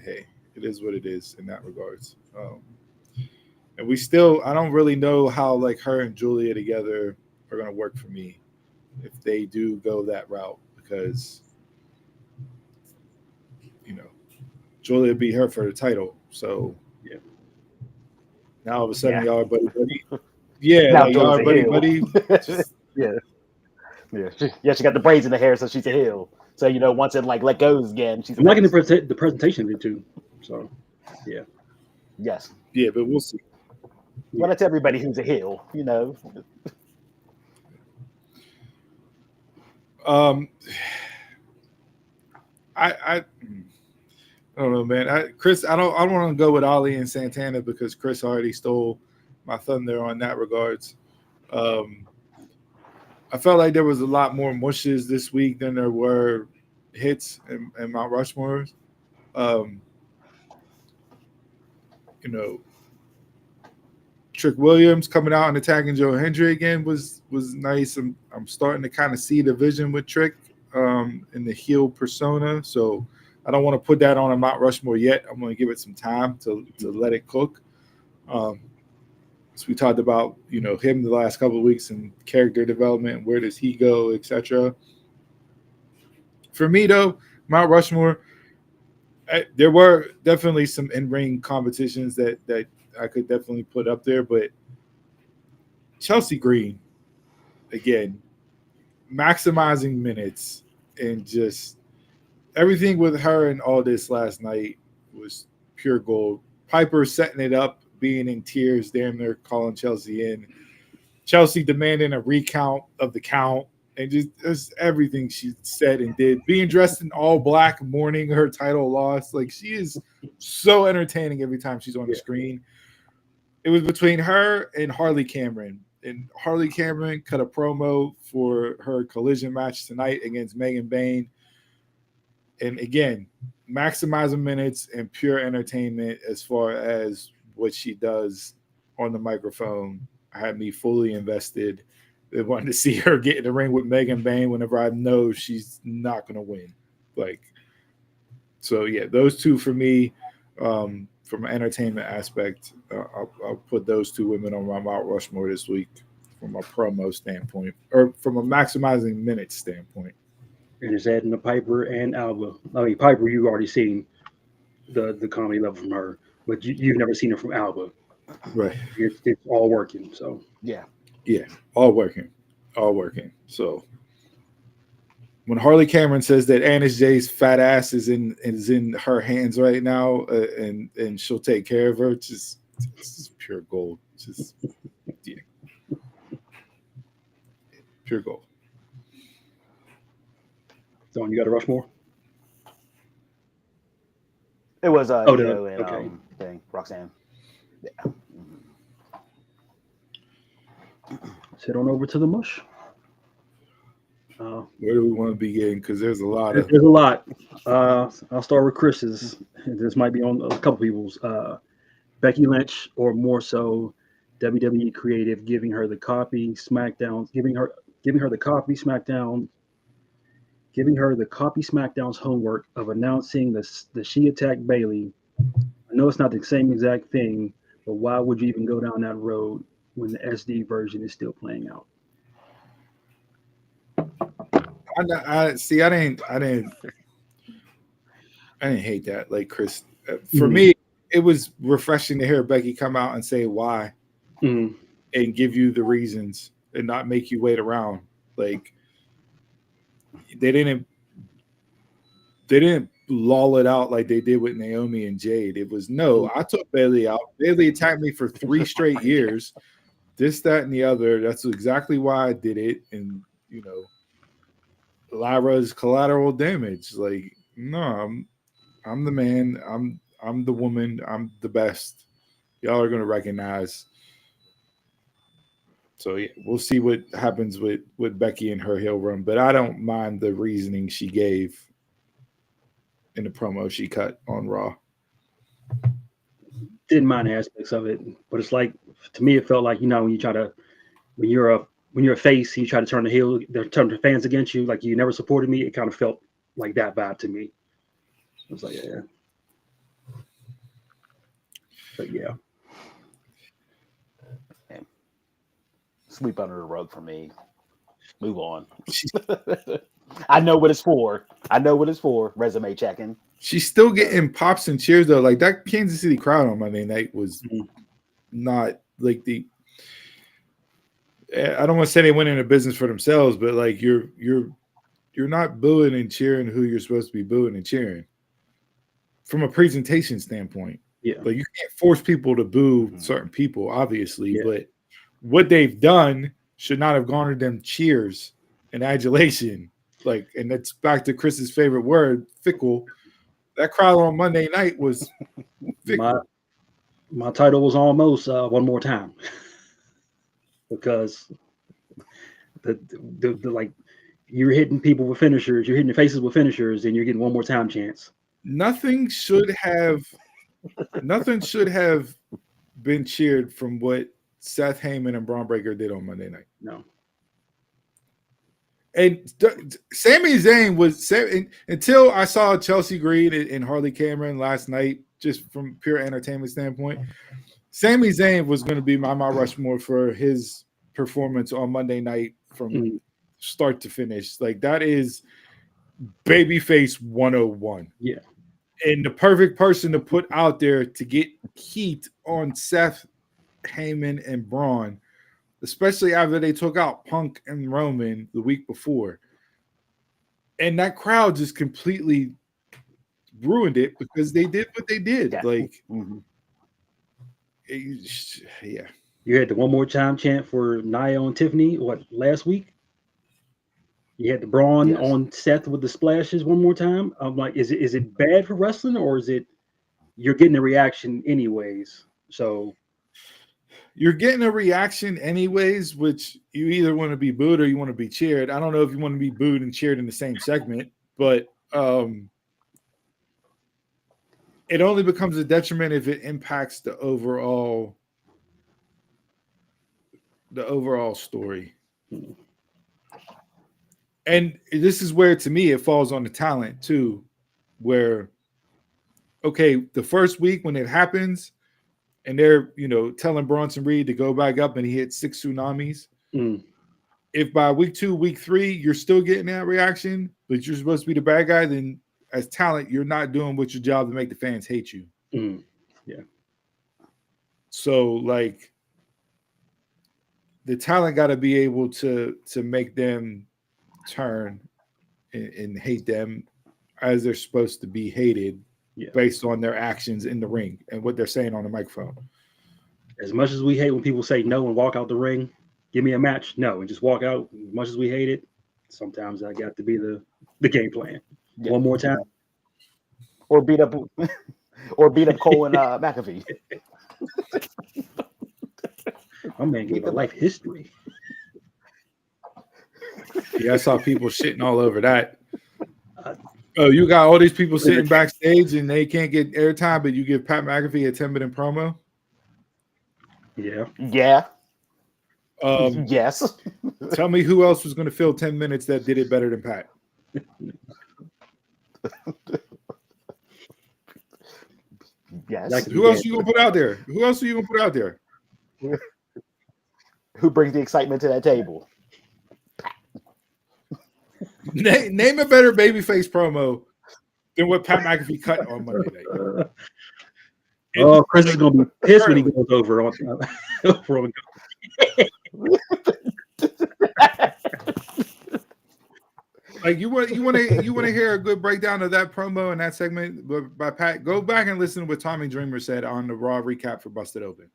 hey, it is what it is in that regards. And I don't really know how like her and Julia together are going to work for me if they do go that route, because, Julia beat her for the title. So yeah, now all of a sudden y'all are buddy. Yeah, now like y'all are buddy. Yeah. She got the braids in the hair, so she's a heel. So once it like let goes again, she's. I'm liking the presentation of it too. So, yeah. Yes. Yeah, but we'll see. Well, that's everybody who's a heel, I don't know, man. Chris, I don't want to go with Ali and Santana because Chris already stole my thunder on that regards. I felt like there was a lot more mushes this week than there were hits in Mount Rushmore. Trick Williams coming out and attacking Joe Hendry again was nice. I'm starting to kind of see the vision with Trick in the heel persona. So I don't want to put that on a Mount Rushmore yet. I'm going to give it some time to let it cook. So we talked about him the last couple of weeks and character development, where does he go, etc. For me though, Mount Rushmore, there were definitely some in-ring competitions that I could definitely put up there, but Chelsea Green, again, maximizing minutes and just everything with her and all this last night was pure gold. Piper setting it up, being in tears, damn near calling Chelsea in. Chelsea demanding a recount of the count, and just everything she said and did. Being dressed in all black, mourning her title loss. Like, she is so entertaining every time she's on the screen. It was between her and Harley Cameron. And Harley Cameron cut a promo for her Collision match tonight against Megan Bayne. And again, maximizing minutes and pure entertainment as far as what she does on the microphone. I had me fully invested. I wanted to see her get in the ring with Megan Bayne whenever I know she's not going to win. So yeah, those two for me, from an entertainment aspect, I'll put those two women on my Mount Rushmore this week from a promo standpoint, or from a maximizing minutes standpoint. And it's adding to Piper and Alba. I mean, Piper, you've already seen the comedy level from her, but you've never seen it from Alba. Right. It's all working. So yeah, all working. So when Harley Cameron says that Annis Jay's fat ass is in her hands right now, and she'll take care of her, it's just pure gold. Pure gold. So you got a Rushmore? It was okay. Thing, Roxanne. Yeah. Let's head on over to the mush. Where do we want to begin? Because there's a lot. There's a lot. I'll start with Chris's. This might be on a couple people's. Becky Lynch, or more so, WWE Creative giving her the copy SmackDown, giving her the copy SmackDown, giving her the copy SmackDown's homework of announcing the She attacked Bayley. I know it's not the same exact thing, but why would you even go down that road when the SD version is still playing out? I didn't hate that. Like, Chris, for me, it was refreshing to hear Becky come out and say why, and give you the reasons and not make you wait around. Like they didn't lull it out like they did with Naomi and Jade. It was no, I took Bailey out. Bailey attacked me for 3 straight years. This, that, and the other. That's exactly why I did it. And you know, Lyra's collateral damage. Like, no, I'm the man. I'm the woman. I'm the best. Y'all are gonna recognize. So yeah, we'll see what happens with Becky and her heel run. But I don't mind the reasoning she gave in the promo she cut on Raw. Didn't mind aspects of it, but it's like, to me, it felt like, you know, when you're a face, you try to turn the fans against you, like you never supported me. It kind of felt like that vibe to me. It was like, yeah. But yeah. Sweep under the rug for me. Move on. I know what it's for. Resume checking. She's still getting pops and cheers though. Like that Kansas City crowd on Monday night was not like I don't want to say they went into business for themselves, but like you're not booing and cheering who you're supposed to be booing and cheering from a presentation standpoint. Yeah. Like you can't force people to boo certain people, obviously, but what they've done should not have garnered them cheers and adulation. Like, and that's back to Chris's favorite word, fickle. That crowd on Monday night was fickle. My title was almost one more time because the like you're hitting people with finishers, you're hitting the faces with finishers, and you're getting one more time chance. Nothing should have been cheered from what Seth Heyman and Braun Breaker did on Monday night. No. And Sami Zayn was until I saw Chelsea Green and Harley Cameron last night, just from pure entertainment standpoint. Sami Zayn was going to be my Mount Rushmore for his performance on Monday night from start to finish. Like that is babyface 101. Yeah. And the perfect person to put out there to get heat on Seth, Heyman, and Braun, especially after they took out Punk and Roman the week before. And that crowd just completely ruined it because they did what they did. Yeah. Like, yeah. You had the one more time chant for Nia and Tiffany, last week? You had the Braun on Seth with the splashes one more time. I'm like, is it bad for wrestling, or is it you're getting a reaction anyways? So you're getting a reaction anyways, which you either want to be booed or you want to be cheered. I don't know if you want to be booed and cheered in the same segment, but it only becomes a detriment if it impacts the overall story. And this is where, to me, it falls on the talent too, where, okay, the first week when it happens and they're, telling Bronson Reed to go back up and he hits 6 tsunamis. If by week 2, week 3, you're still getting that reaction, but you're supposed to be the bad guy, then as talent, you're not doing what's your job to make the fans hate you. Yeah. So, like, the talent got to be able to make them turn and hate them as they're supposed to be hated based on their actions in the ring and what they're saying on the microphone. As much as we hate when people say no and walk out the ring, give me a match, no, and just walk out. As much as we hate it, sometimes that got to be the game plan. Yeah. One more time. Or beat up Cole and McAfee. My man gave a life history. Yeah, I saw people shitting all over that. Oh, you got all these people sitting backstage and they can't get airtime, but you give Pat McAfee a 10-minute promo? Yeah. Yes. Tell me who else was going to fill 10 minutes that did it better than Pat? Yes. Who else are you going to put out there? Who brings the excitement to that table? Name a better babyface promo than what Pat McAfee cut on Monday night. Chris is going to be pissed when he goes over on. Like you want to hear a good breakdown of that promo and that segment by Pat? Go back and listen to what Tommy Dreamer said on the Raw recap for Busted Open.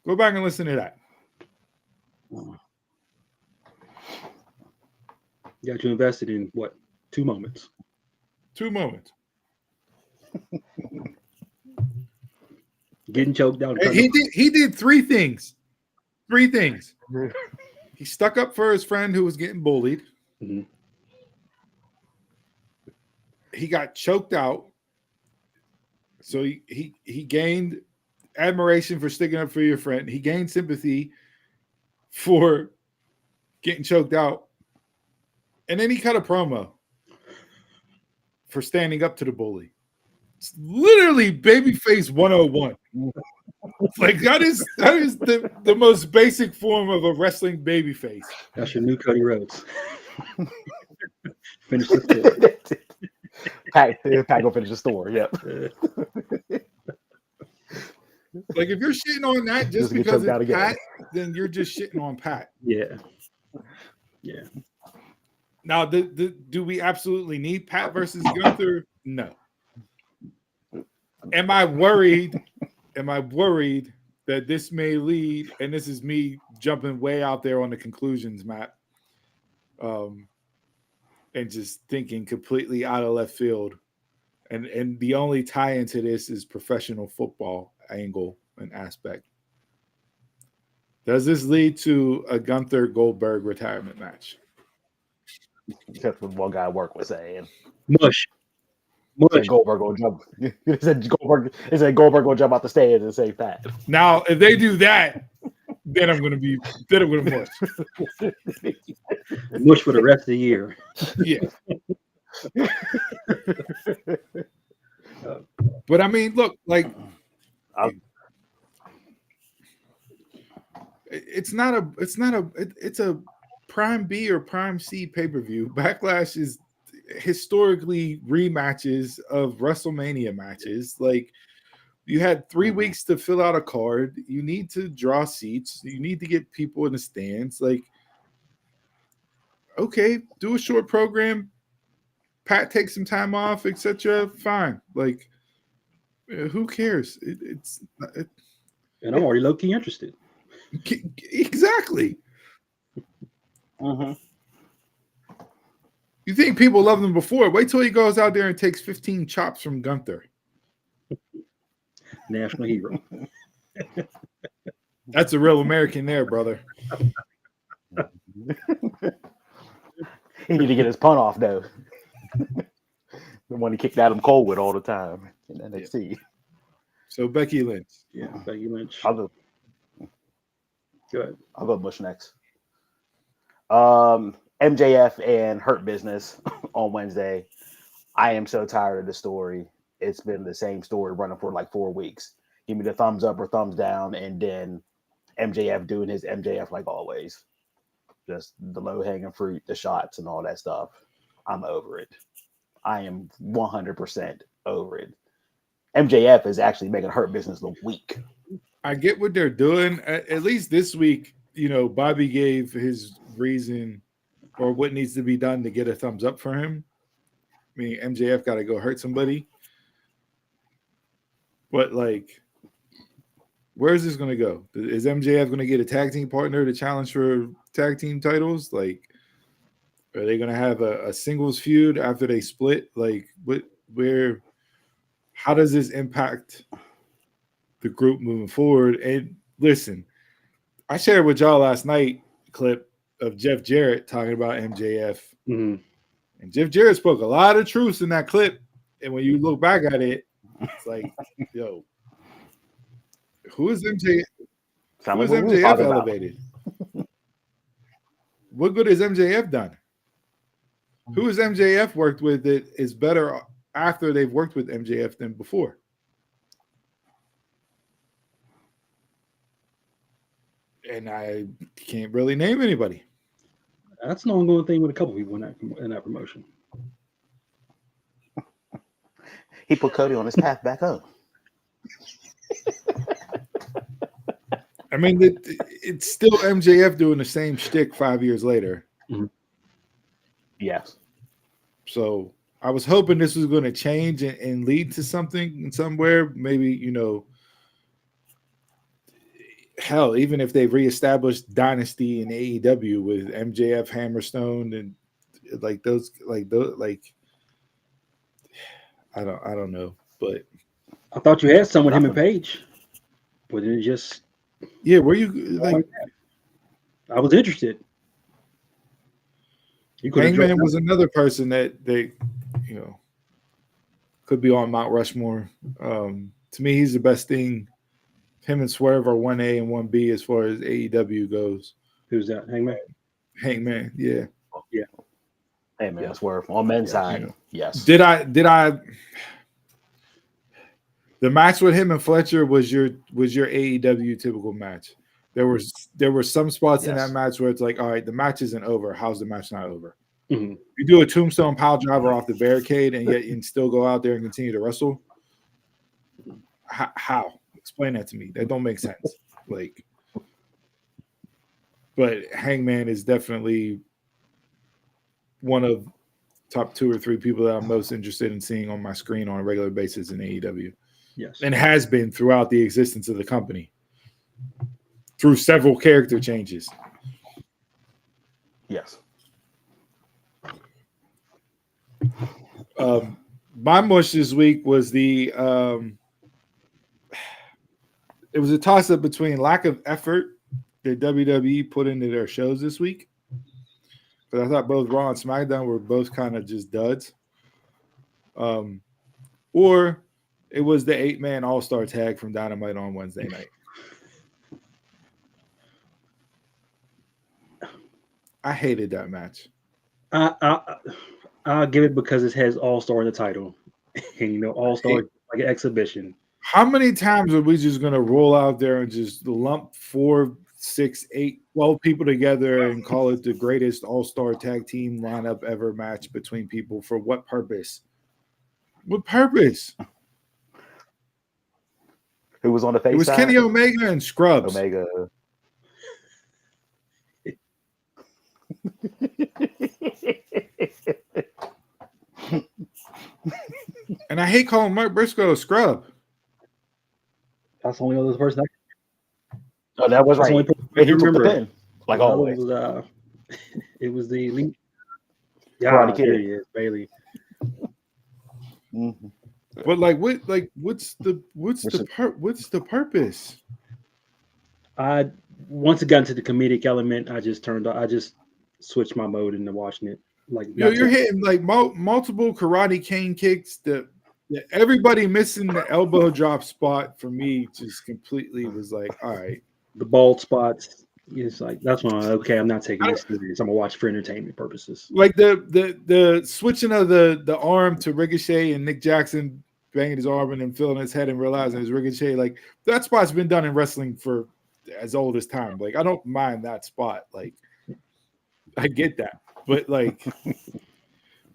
Go back and listen to that. You got you invested in what? 2 moments. 2 moments. Getting choked out. He did 3 things. 3 things. He stuck up for his friend who was getting bullied. Mm-hmm. He got choked out. So he gained admiration for sticking up for your friend. He gained sympathy for getting choked out. And then he cut a promo for standing up to the bully. It's literally babyface 101. Like that is the most basic form of a wrestling babyface. That's your new Cody Rhodes. Finish the story. Pat go finish the story. Yep. Like if you're shitting on that just because it's Pat, then you're just shitting on Pat. Yeah. Now, do we absolutely need Pat versus Gunther? No. Am I worried that this may lead, and this is me jumping way out there on the conclusions, Matt, and just thinking completely out of left field, and the only tie into this is professional football angle and aspect. Does this lead to a Gunther Goldberg retirement match? That's what one guy at work was saying. Mush. Goldberg gonna jump. He said Goldberg gonna jump out the stairs and say Pat. Now, if they do that, then I'm gonna mush. Mush for the rest of the year. Yeah. But I mean, look, like it's a Prime B or Prime C pay-per-view. Backlash is historically rematches of WrestleMania matches. Like you had 3 weeks to fill out a card. You need to draw seats. You need to get people in the stands. Like, okay, do a short program. Pat takes some time off, etc. Fine. Like, who cares? And I'm already low-key interested. Exactly. Mm-hmm. You think people loved him before? Wait till he goes out there and takes 15 chops from Gunther. National hero. That's a real American there, brother. He need to get his punt off though. The one he kicked Adam Cole with all the time in NXT. So Becky Lynch. Yeah, Becky Lynch. Go ahead. I'll go Bush next. MJF and Hurt Business on Wednesday. I am so tired of the story. It's been the same story running for like 4 weeks. Give me the thumbs up or thumbs down, and then MJF doing his MJF like always. Just the low-hanging fruit, the shots, and all that stuff. I'm over it. I am 100% over it. MJF is actually making Hurt Business look weak. I get what they're doing. At least this week, Bobby gave his reason or what needs to be done to get a thumbs up for him. I mean, MJF got to go hurt somebody. But, like, where is this going to go? Is MJF going to get a tag team partner to challenge for tag team titles? Like, are they going to have a singles feud after they split? Like, how does this impact the group moving forward? And listen, I shared with y'all last night a clip of Jeff Jarrett talking about MJF. Mm-hmm. And Jeff Jarrett spoke a lot of truth in that clip. And when you look back at it, it's like, yo, who is MJF? Who is MJF elevated? What good has MJF done? Who has MJF worked with that is better after they've worked with MJF than before? And I can't really name anybody. That's an ongoing thing with a couple people in that promotion. He put Cody on his path back up. I mean, it's still MJF doing the same shtick 5 years later. Yes. So I was hoping this was going to change and lead to something somewhere. Maybe, you know, hell, even if they reestablished Dynasty in AEW with MJF, Hammerstone, and like those, I don't know, but I thought you had some with him and Paige, but it just yeah. Were you like? I was interested. Hangman was another person that they, you know, could be on Mount Rushmore. To me, he's the best thing. Him and Swerve are 1A and 1B as far as AEW goes. Who's that? Hangman? Hangman, yeah. Yeah. Hangman, yeah. Swerve on men's side. You know. Yes. Did I the match with him and Fletcher was your AEW typical match. There were some spots in that match where it's like, all right, the match isn't over. How's the match not over? Mm-hmm. You do a tombstone pile driver off the barricade and yet you still go out there and continue to wrestle. How? Explain that to me. That don't make sense. Like, but Hangman is definitely one of top 2 or 3 people that I'm most interested in seeing on my screen on a regular basis in AEW. Yes, and has been throughout the existence of the company through several character changes. Yes. My mush this week was it was a toss-up between lack of effort that WWE put into their shows this week. But I thought both Raw and SmackDown were both kind of just duds. Or it was the 8-man all-star tag from Dynamite on Wednesday night. I hated that match. I'll give it because it has all-star in the title. And, you know, all-star like an exhibition. How many times are we just going to roll out there and just lump 4, 6, 8, 12 people together and call it the greatest all-star tag team lineup ever match between people? For what purpose? What purpose? Who was on the face? It was side? Kenny Omega and Scrubs. Omega. And I hate calling Mark Briscoe a scrub. That's the only other person. Oh, that was right. He took the pin, like always. It was the elite. Yeah, Karate Kid. There he is, Bailey. Mm-hmm. But what's the purpose? Once it got into the comedic element, I just switched my mode into watching it. Like you're hitting like multiple karate cane kicks. Everybody missing the elbow drop spot for me just completely was like, all right. The bald spots. It's like that's why I'm not taking this serious. I'm gonna watch for entertainment purposes. Like the switching of the arm to Ricochet and Nick Jackson banging his arm and then filling his head and realizing it's Ricochet. Like that spot's been done in wrestling for as old as time. Like I don't mind that spot. Like I get that, but like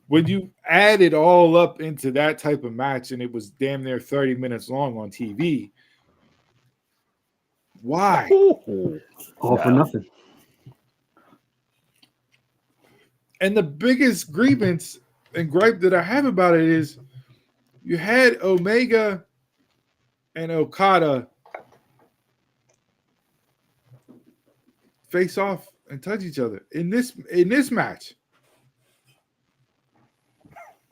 when you add it all up into that type of match and it was damn near 30 minutes long on TV. Why? All for nothing. And the biggest grievance and gripe that I have about it is you had Omega and Okada face off and touch each other in this match.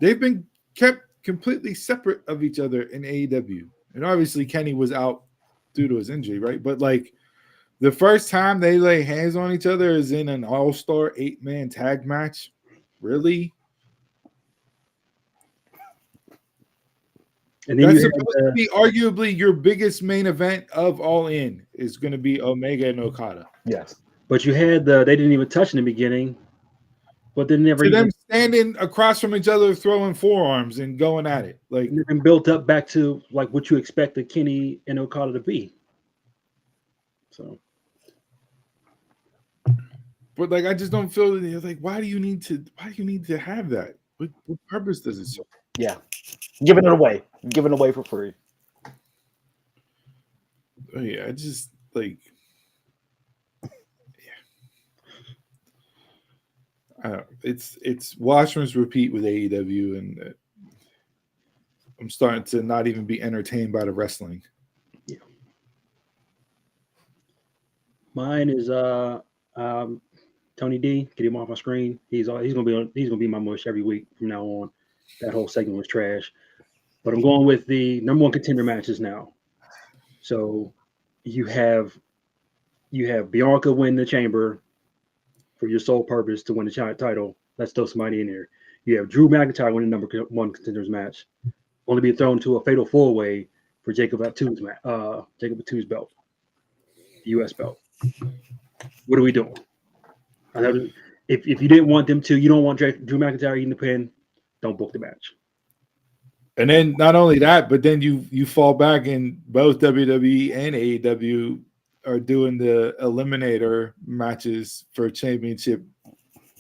They've been kept completely separate of each other in AEW. And obviously Kenny was out due to his injury, right? But like the first time they lay hands on each other is in an all-star 8-man tag match. Really? And then that's supposed to be arguably your biggest main event of All In is going to be Omega and Okada. Yes. But you had they didn't even touch in the beginning, but they never them standing across from each other, throwing forearms and going at it, like and built up back to like what you expected Kenny and Okada to be. So, but like I just don't feel that. Like, why do you need to have that? What purpose does it serve? Yeah, giving it away for free. Oh, yeah, I just like It's wash, rinse, repeat with AEW, and I'm starting to not even be entertained by the wrestling. Yeah. Mine is Tony D. Get him off my screen. He's gonna be my mush every week from now on. That whole segment was trash. But I'm going with the number one contender matches now. So you have Bianca win the chamber for your sole purpose to win the title. Let's throw somebody in there. You have Drew McIntyre win the number one contenders match, only be thrown to a fatal four-way for Jacob Atu's belt, the U.S. belt. What are we doing? If you didn't want them to, you don't want Drew McIntyre eating the pin, don't book the match. And then not only that, but then you fall back and both WWE and AEW are doing the eliminator matches for championship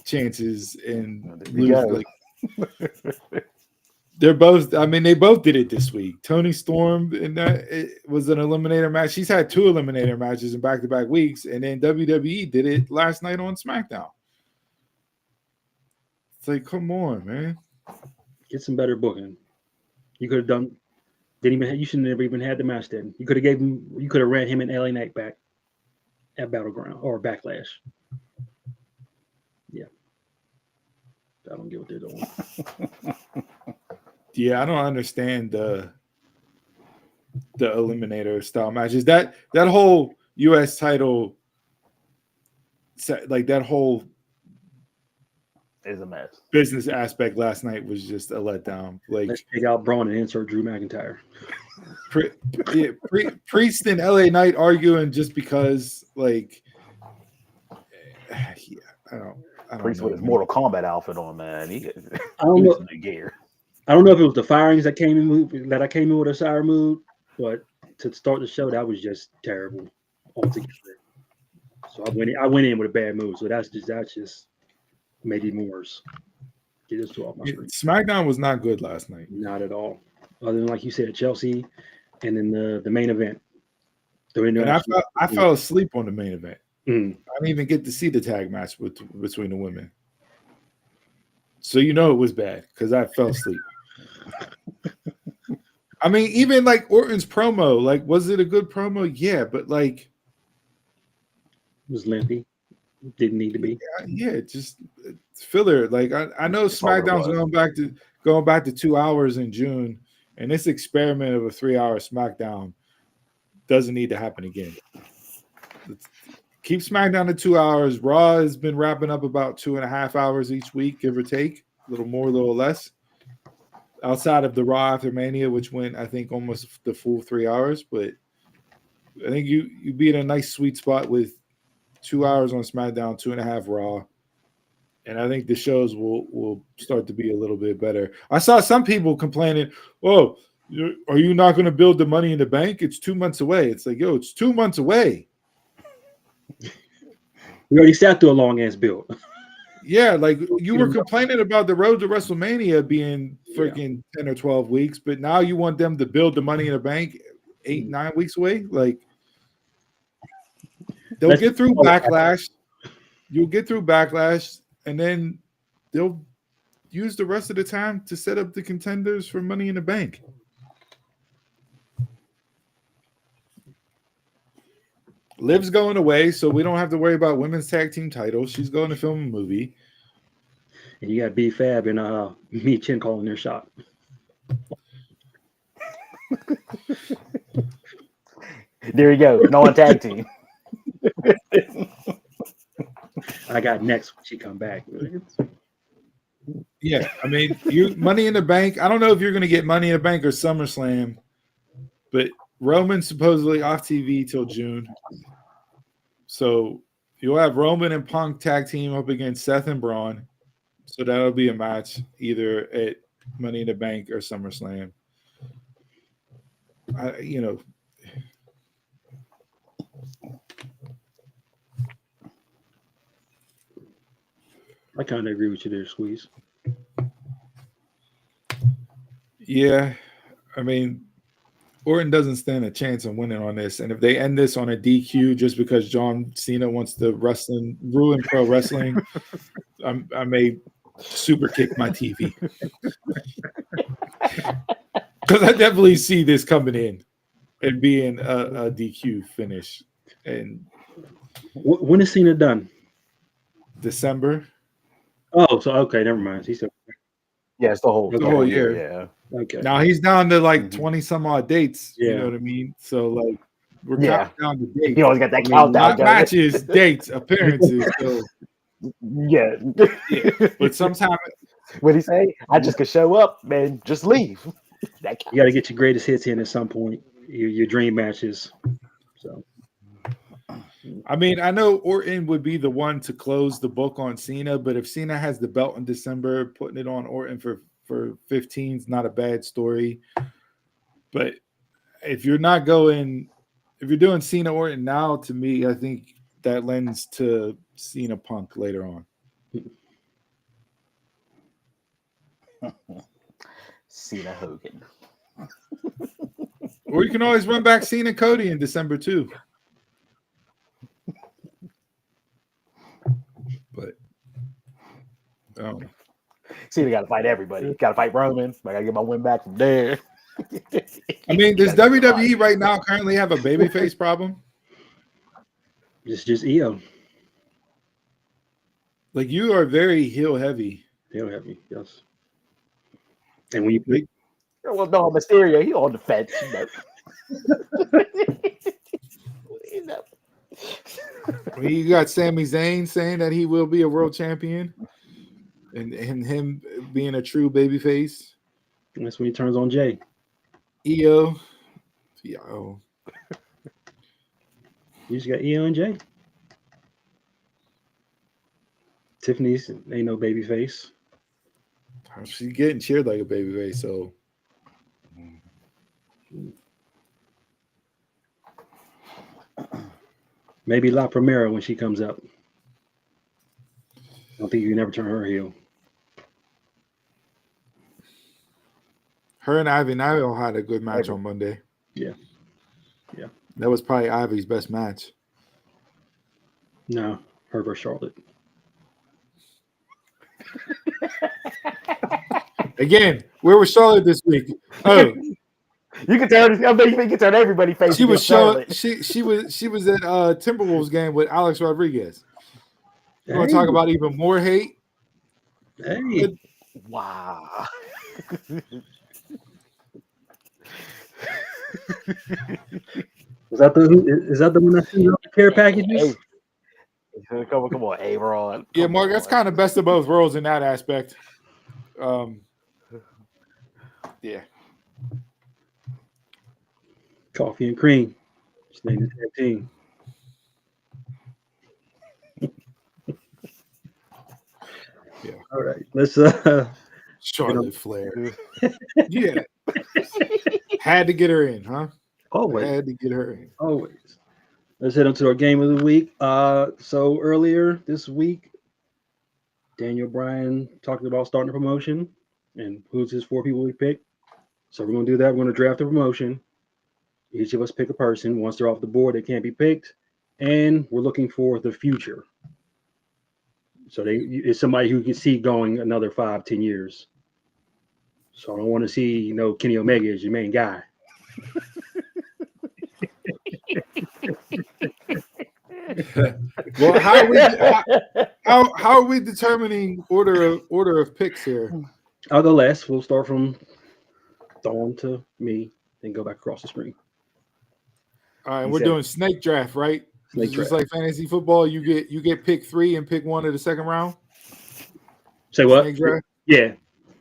chances and lose. Like, they're both. I mean, they both did it this week. Tony Storm and that it was an eliminator match. She's had 2 eliminator matches in back-to-back weeks, and then WWE did it last night on SmackDown. It's like, come on, man, get some better booking. You could have done. You shouldn't have never even had the match then. You could have ran him and LA Knight back at Battleground or Backlash. Yeah. I don't get what they're doing. Yeah, I don't understand the eliminator style matches. That whole US title, like that whole is a mess. Business aspect last night was just a letdown. Like, let's take out Braun and insert Drew McIntyre. Priest and LA Knight arguing just because, like, yeah, I don't Priest know, with his Mortal Kombat outfit on, man. I don't know. Gear. I don't know if it was the firings that I came in with a sour mood, but to start the show, that was just terrible altogether. So I went in with a bad mood. So that's just made it even worse. Get this off my screen. SmackDown was not good last night. Not at all. Other than, like you said, Chelsea, and then the main event. And I fell asleep on the main event. I didn't even get to see the tag match between the women. So it was bad because I fell asleep. I mean, even like Orton's promo, like, was it a good promo? Yeah, but like, it was lengthy. Didn't need to be. Yeah, just filler. Like I know SmackDown's going back to 2 hours in June, and this experiment of a 3-hour SmackDown doesn't need to happen again. Keep SmackDown to 2 hours. Raw has been wrapping up about 2.5 hours each week, give or take, a little more, a little less. Outside of the Raw after Mania, which went, I think, almost the full 3 hours, but I think you be in a nice sweet spot with 2 hours on SmackDown, 2.5 Raw, and I think the shows will start to be a little bit better. I saw some people complaining, "Oh, are you not going to build the Money in the Bank? It's 2 months away." It's like, yo, it's 2 months away. We already sat through a long ass build. Yeah, like you were complaining about the road to WrestleMania being freaking 10 or 12 weeks, but now you want them to build the Money in the Bank 8-9 weeks away. Like, they'll get through Backlash. You'll get through Backlash, and then they'll use the rest of the time to set up the contenders for Money in the Bank. Liv's going away, so we don't have to worry about women's tag team titles. She's going to film a movie. And you got B-Fab and Me Chin calling their shot. There you go. No one tag team. I got next when she come back. Yeah, I mean, Money in the Bank. I don't know if you're going to get Money in the Bank or SummerSlam, but Roman's supposedly off TV till June. So you'll have Roman and Punk tag team up against Seth and Braun. So that'll be a match either at Money in the Bank or SummerSlam. I kind of agree with you there, Squeeze. Yeah, I mean, Orton doesn't stand a chance of winning on this. And if they end this on a DQ just because John Cena wants to ruin pro wrestling, I may super kick my TV. Because I definitely see this coming in and being a DQ finish. And when is Cena done? December. Oh, so okay, never mind. He said, yeah, it's the whole year. Yeah. okay. Now he's down to like 20 some odd dates. Yeah. You know what I mean? So like we're Yeah. counting down the dates. He always got that countdown. Not matches, dates, appearances. So yeah. but sometimes What'd he say? I just could show up, man. Just leave. You got to get your greatest hits in at some point. Your dream matches. So, I mean, I know Orton would be the one to close the book on Cena, but if Cena has the belt in December, putting it on Orton for 15 is not a bad story. But if you're doing Cena Orton now, to me, I think that lends to Cena Punk later on. Cena Hogan. Or you can always run back Cena Cody in December too. But Cena got to fight everybody. Got to fight Roman. I got to get my win back from there. I mean, does WWE right now currently have a babyface problem? just EO. Like you are very heel heavy. Heel heavy, yes. And when you Well, no, Mysterio, he on the fence. You know. Well, you got Sami Zayn saying that he will be a world champion, and him being a true babyface. That's when he turns on Jay. EO. You just got EO and Jay. Tiffany's ain't no baby face. She's getting cheered like a babyface, so. Maybe La Primera when she comes up. I don't think you can ever turn her heel. Her and Ivy Nile had a good match on Monday. Yeah. That was probably Ivy's best match. No, her versus Charlotte. Again, where was Charlotte this week? Oh, You can tell. I bet you can turn everybody face. she was Charlotte. she was at Timberwolves game with Alex Rodriguez. You want Hey. to talk about even more hate? Hey, Wow. is that the one that sends out the care packages? Hey. Come on, Avron. Yeah, Mark, that's kind of best of both worlds in that aspect. Yeah. Coffee and cream. Just name the team. Yeah. All right. Let's Charlotte Flair. Yeah. Had to get her in, huh? always. Had to get her in. Always. Let's head on to our game of the week. So earlier this week, Daniel Bryan talked about starting a promotion and who's his 4 people we picked. So we're going to do that. We're going to draft a promotion. Each of us pick a person. Once they're off the board, they can't be picked. And we're looking for the future. So it's somebody who can see going another 5-10 years. So I don't want to see, Kenny Omega as your main guy. Well, how are we determining order of picks here? I'll go last. We'll start from Dawn to me, then go back across the screen. All right, we're doing snake draft, right? Snake Just draft. like fantasy football, you get pick 3 and pick 1 of the second round. Say what? Snake draft. Yeah.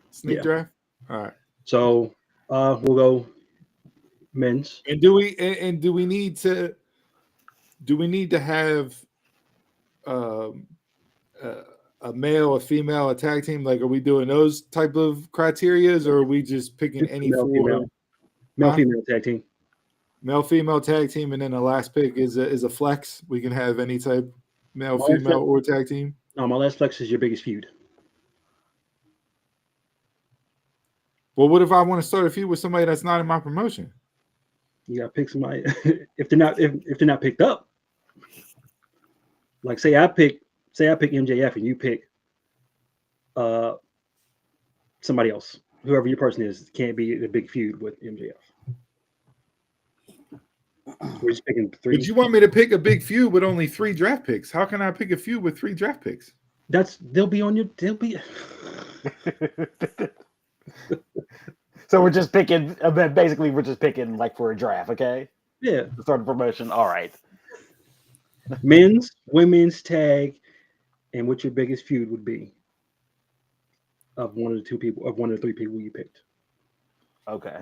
Snake Yeah. draft. All right. So we'll go men's. And do we need to have a male, a female, a tag team? Like, are we doing those type of criterias, or are we just picking any Male, 4? female. Male, female tag team. Male, female tag team, and then the last pick is a flex. We can have any type male, Well, female, or tag team. No, my last flex is your biggest feud. Well, what if I want to start a feud with somebody that's not in my promotion? You gotta pick somebody. if they're not picked up, like say I pick MJF and you pick somebody else, whoever your person is, can't be in a big feud with MJF. We're just picking 3. But you want me to pick a big feud with only 3 draft picks? How can I pick a feud with 3 draft picks? They'll be. So we're just picking. Basically, we're just picking like for a draft. Okay. Yeah. To start the promotion. All right. Men's, women's tag, and what your biggest feud would be of one of the 3 people you picked. Okay.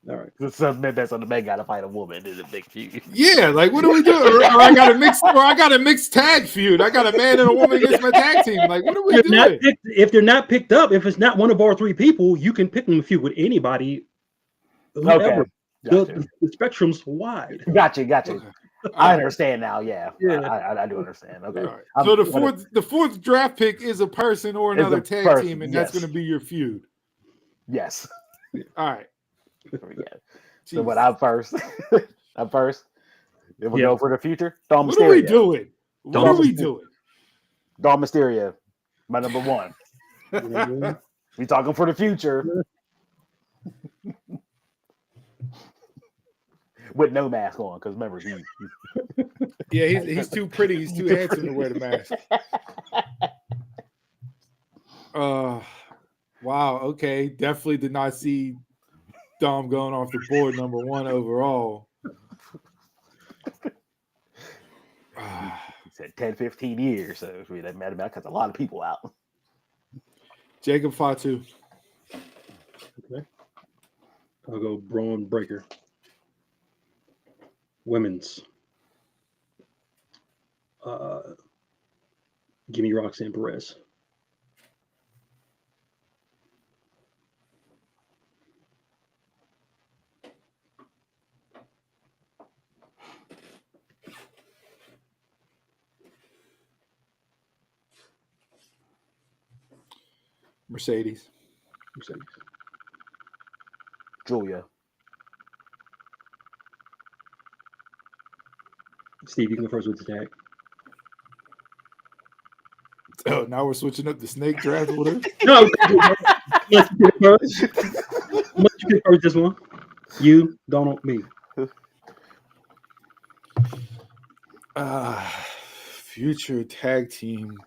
All right. So that's on the man got to fight a woman in a big feud. Yeah, like what do we do? Or I got a mixed tag feud. I got a man and a woman against my tag team. Like what are we doing? If they're not picked up, if it's not one of our 3 people, you can pick them a feud with anybody. Whoever. Okay. Gotcha. The spectrum's wide. Gotcha. Okay. I understand now. Yeah. I do understand. Okay. Right. So the fourth draft pick is a person or another tag team, and that's going to be your feud. Yes. All right. So what? I'm first. I'm first. Then we'll go for the future. Dom What Mysterio. are we doing? What are we doing? Dom Mysterio, my number 1. We talking for the future. With no mask on, because remember Yeah, he's too pretty. He's too handsome to wear the mask. Wow. Okay. Definitely did not see Dom going off the board number 1 overall. He said 10, 15 years, so it really doesn't matter about because a lot of people out. Jacob Fatu. Okay. I'll go Braun Breaker. Women's. Give me Roxanne Perez. Mercedes. Julia. Steve, you can go first with the tag. Oh, now we're switching up the snake draft order. No, let's pick first. Let's pick first this one. You, Donald, me. Future tag team.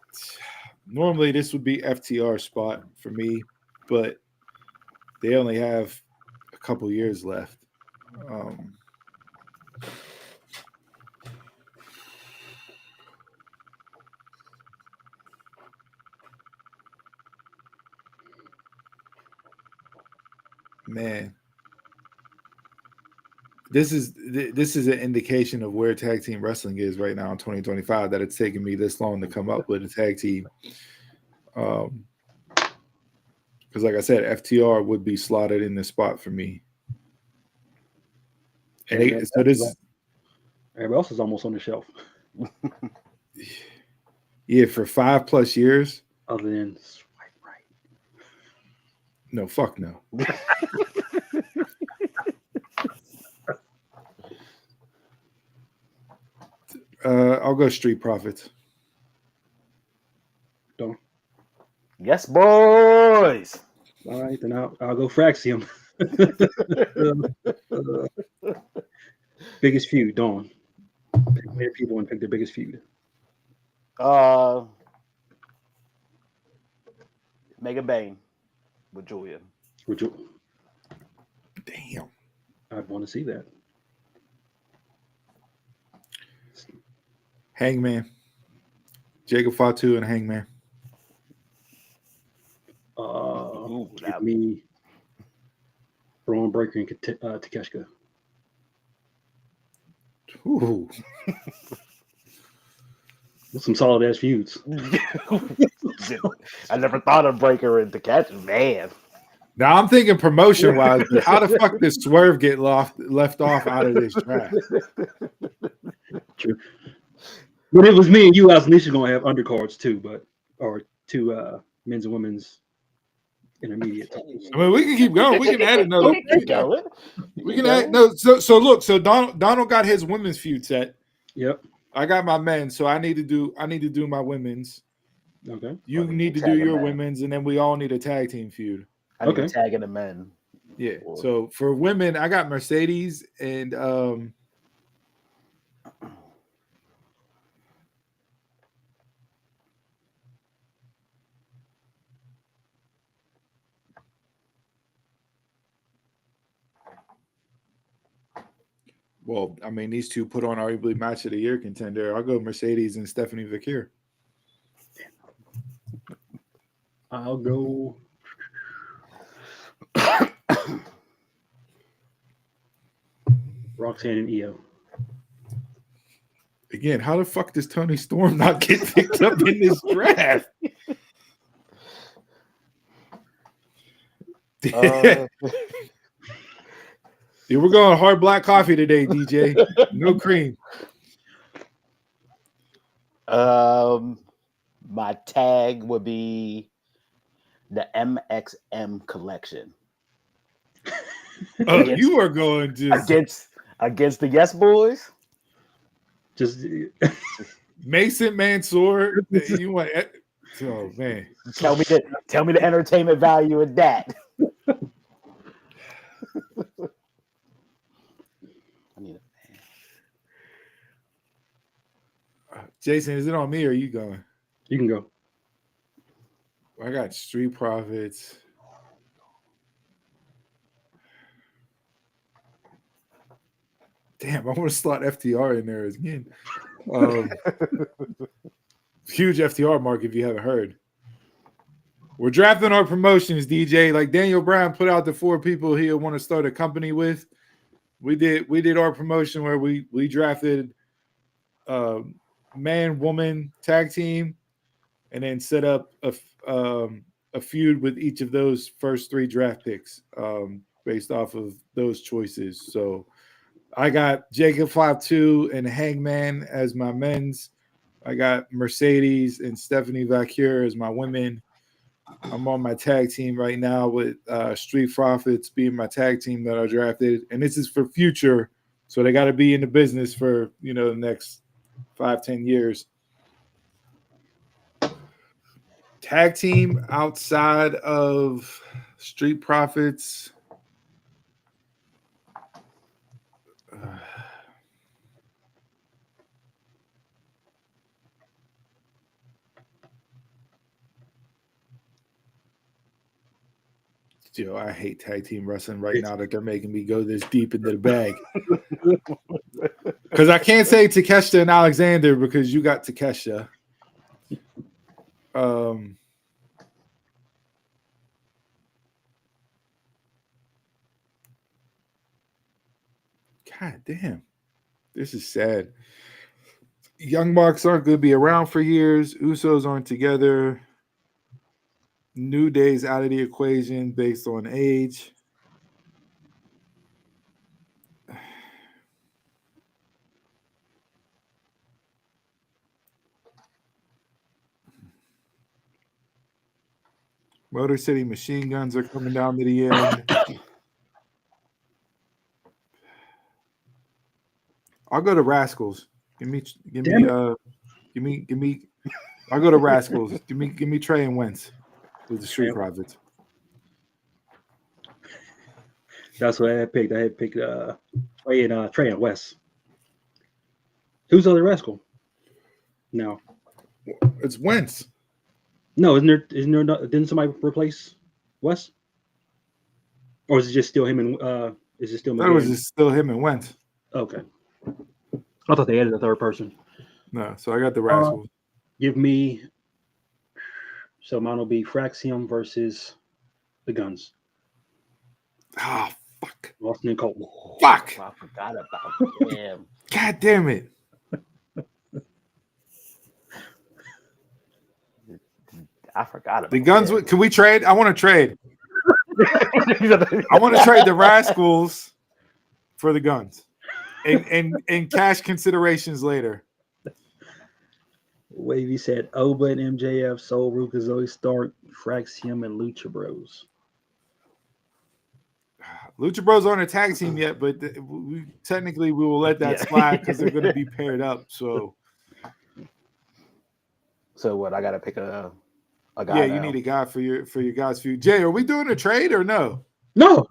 Normally, this would be FTR spot for me, but they only have a couple years left. Man, this is an indication of where tag team wrestling is right now in 2025, that it's taken me this long to come up with a tag team. Because like I said, FTR would be slotted in this spot for me. And everybody else is almost on the shelf. Yeah, for 5+ years. Other than Swipe Right. No, fuck no. I'll go Street Profits. Don't. Yes, boys. All right, then I'll go Fraxium. Biggest feud, Dawn. Pick many people and pick their biggest feud. Megan Bain with Julia. Would you? Damn. I'd want to see that. Hangman. Jacob Fatu and Hangman. Give me Braun Breaker and Takeshita. Ooh. Some solid ass feuds. I never thought of Breaker and Takeshita. Man. Now I'm thinking promotion wise, but how the fuck did Swerve get left off out of this draft? True. But it was me and you. I was initially going to have undercards too, or two men's and women's intermediate. I mean, we can keep going. We can add another. Keep going. We can add no. So look. So Donald got his women's feud set. Yep. I got my men. So I need to do my women's. Okay. You need to do your women's, and then we all need a tag team feud. I need a tag in the men. Yeah. So for women, I got Mercedes and well, I mean, these two put on arguably match of the year contender. I'll go Mercedes and Stephanie Vakir. I'll go. Roxanne and Io. Again, how the fuck does Tony Storm not get picked up in this draft? Yeah, we're going hard black coffee today, DJ. No cream. My tag would be the MXM collection. Oh, you are going against the Yes Boys. Just Mason Mansoor. You want? Oh man, tell me the entertainment value of that. I need Jason, is it on me or are you going? You can go. I got Street Profits. Damn, I want to slot FTR in there again. Huge FTR mark if you haven't heard. We're drafting our promotions, DJ. Like Daniel Bryan put out the 4 people he'll want to start a company with. We did our promotion where we drafted man, woman tag team, and then set up a feud with each of those first 3 draft picks based off of those choices. So I got Jacob 5'2" and Hangman as my men's. I got Mercedes and Stephanie Vakir as my women. I'm on my tag team right now with Street Profits being my tag team that I drafted. And this is for future. So they got to be in the business for, the next 5-10 years. Tag team outside of Street Profits. Yo, I hate tag team wrestling right now that they're making me go this deep into the bag. Because I can't say Takeshita and Alexander because you got Takeshita. God damn. This is sad. Young Bucks aren't going to be around for years. Usos aren't together. New Day's out of the equation based on age. Motor City Machine Guns are coming down to the end. I'll go to Rascals. Give me. I'll go to Rascals. Give me Trey and Wentz with the Street Profits. That's what I had picked. I had picked Trey and Wes. Who's the other rascal? No, it's Wentz. No, didn't somebody replace Wes? Or is it just still him and is it still? That was just still him and Wentz. Okay. I thought they added a third person. No, so I got the Rascals. Give me. So mine will be Fraxium versus the Guns. Ah, fuck. Austin and Colton. Fuck. I forgot about him. God damn it. I forgot about the Guns. Can we trade? I want to trade. I want to trade the Rascals for the Guns. And cash considerations later. Wavy said Oba and MJF, Soul Ruka, Zoe Stark, Fraxium, and Lucha Bros. Lucha Bros aren't a tag team yet, but technically we will let that slide because they're going to be paired up. So what? I got to pick a guy. Yeah, you need a guy for your guys' feud. Jay, are we doing a trade or no? No.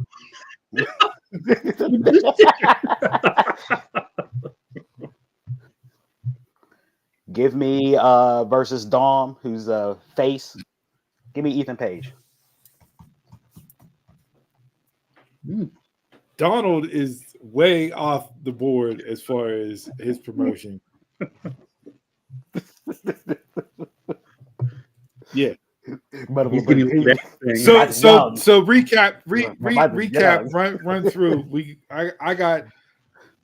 Give me versus Dom, who's a face. Give me Ethan Page. Donald is way off the board as far as his promotion. Yeah. But So recap, run through. I got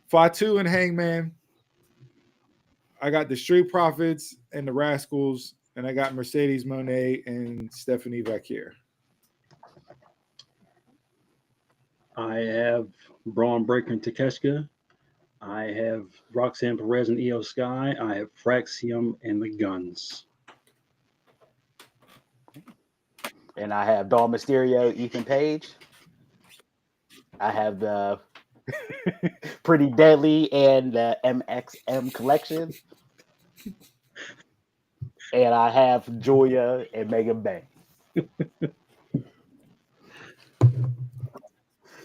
Fatu and Hangman. I got the Street Profits and the Rascals, and I got Mercedes Moné and Stephanie Vaquer. I have Braun Breaker and Takeshita. I have Roxanne Perez and Io Sky. I have Fraxium and the Guns. And I have Dom Mysterio, Ethan Page. I have the Pretty Deadly and the MXM collection. And I have Julia and Megan Bay.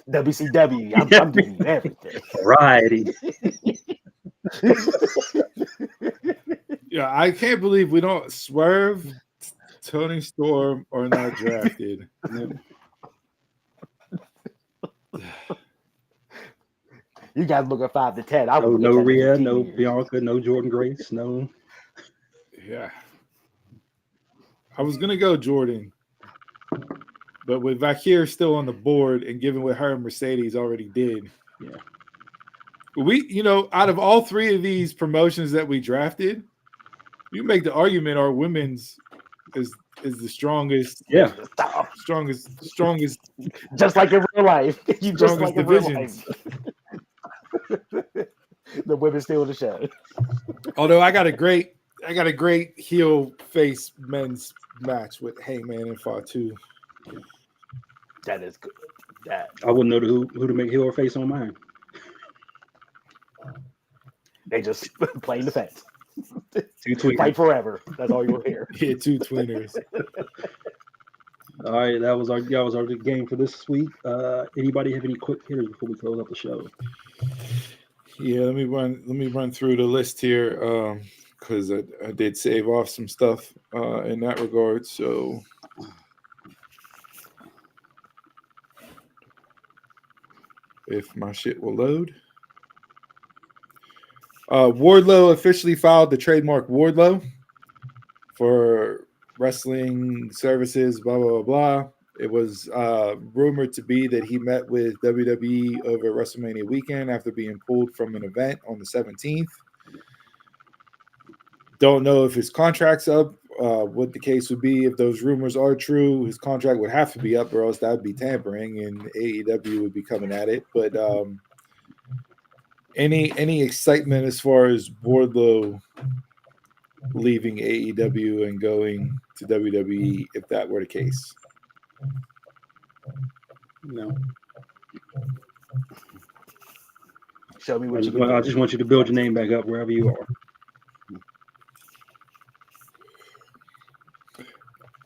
WCW, I'm giving you everything. Variety. Yeah, I can't believe we don't Swerve, Tony Storm are not drafted. You guys look at 5 to 10. No Rhea, no Bianca, no Jordan Grace, no. Yeah. I was going to go Jordan. But with Vaquer still on the board and given what her and Mercedes already did. Yeah. We, out of all three of these promotions that we drafted, you make the argument our women's is the strongest. Yeah. Strongest. Just like in real life. You just like divisions. The women steal the show. Although I got a great heel face men's match with Hangman and Fatu. That is good. I wouldn't know who to make heel or face on mine. They just playing the fence. Two tweeners. Fight forever. That's all you'll hear. Yeah, two tweeners. All right, that was our game for this week. Anybody have any quick hitters before we close up the show? Yeah, let me run through the list here because I did save off some stuff in that regard. So if my shit will load. Wardlow officially filed the trademark Wardlow for wrestling services, blah, blah, blah, blah. It was rumored to be that he met with WWE over WrestleMania weekend after being pulled from an event on the 17th. Don't know if his contract's up, what the case would be. If those rumors are true, his contract would have to be up or else that would be tampering and AEW would be coming at it. But any excitement as far as Wardlow leaving AEW and going to WWE if that were the case? No. Show me what I just want you to build your name back up wherever you are.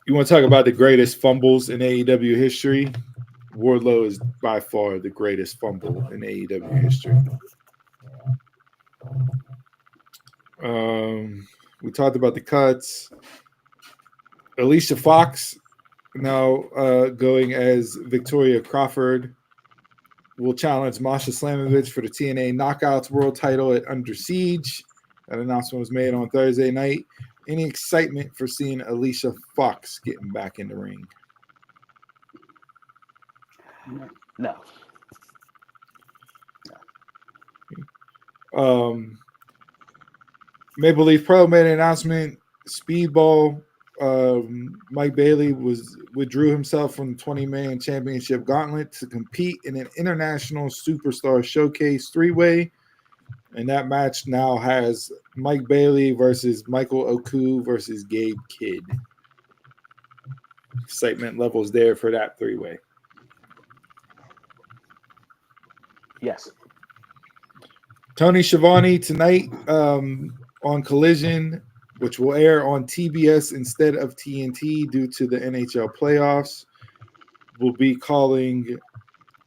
You want to talk about the greatest fumbles in AEW history? Wardlow is by far the greatest fumble in AEW history. We talked about the cuts. Alicia Fox now going as Victoria Crawford will challenge Masha Slamovich for the TNA Knockouts World Title at Under Siege. That announcement was made on Thursday night. Any excitement for seeing Alicia Fox getting back in the ring? No. Maple Leaf Pro made an announcement. Speedball Mike Bailey withdrew himself from the 20-man championship gauntlet to compete in an international superstar showcase 3-way And that match now has Mike Bailey versus Michael Oku versus Gabe Kidd. Excitement levels there for that 3-way. Yes. Tony Schiavone tonight on Collision, which will air on TBS instead of TNT due to the NHL playoffs, will be calling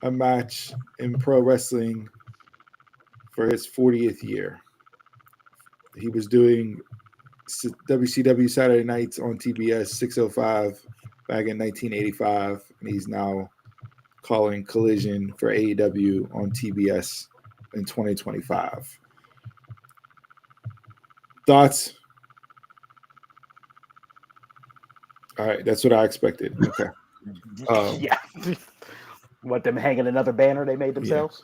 a match in pro wrestling for his 40th year. He was doing WCW Saturday nights on TBS 605 back in 1985, and he's now calling Collision for AEW on TBS in 2025. Thoughts? All right, that's what I expected. Okay. Yeah. Want them hanging another banner they made themselves?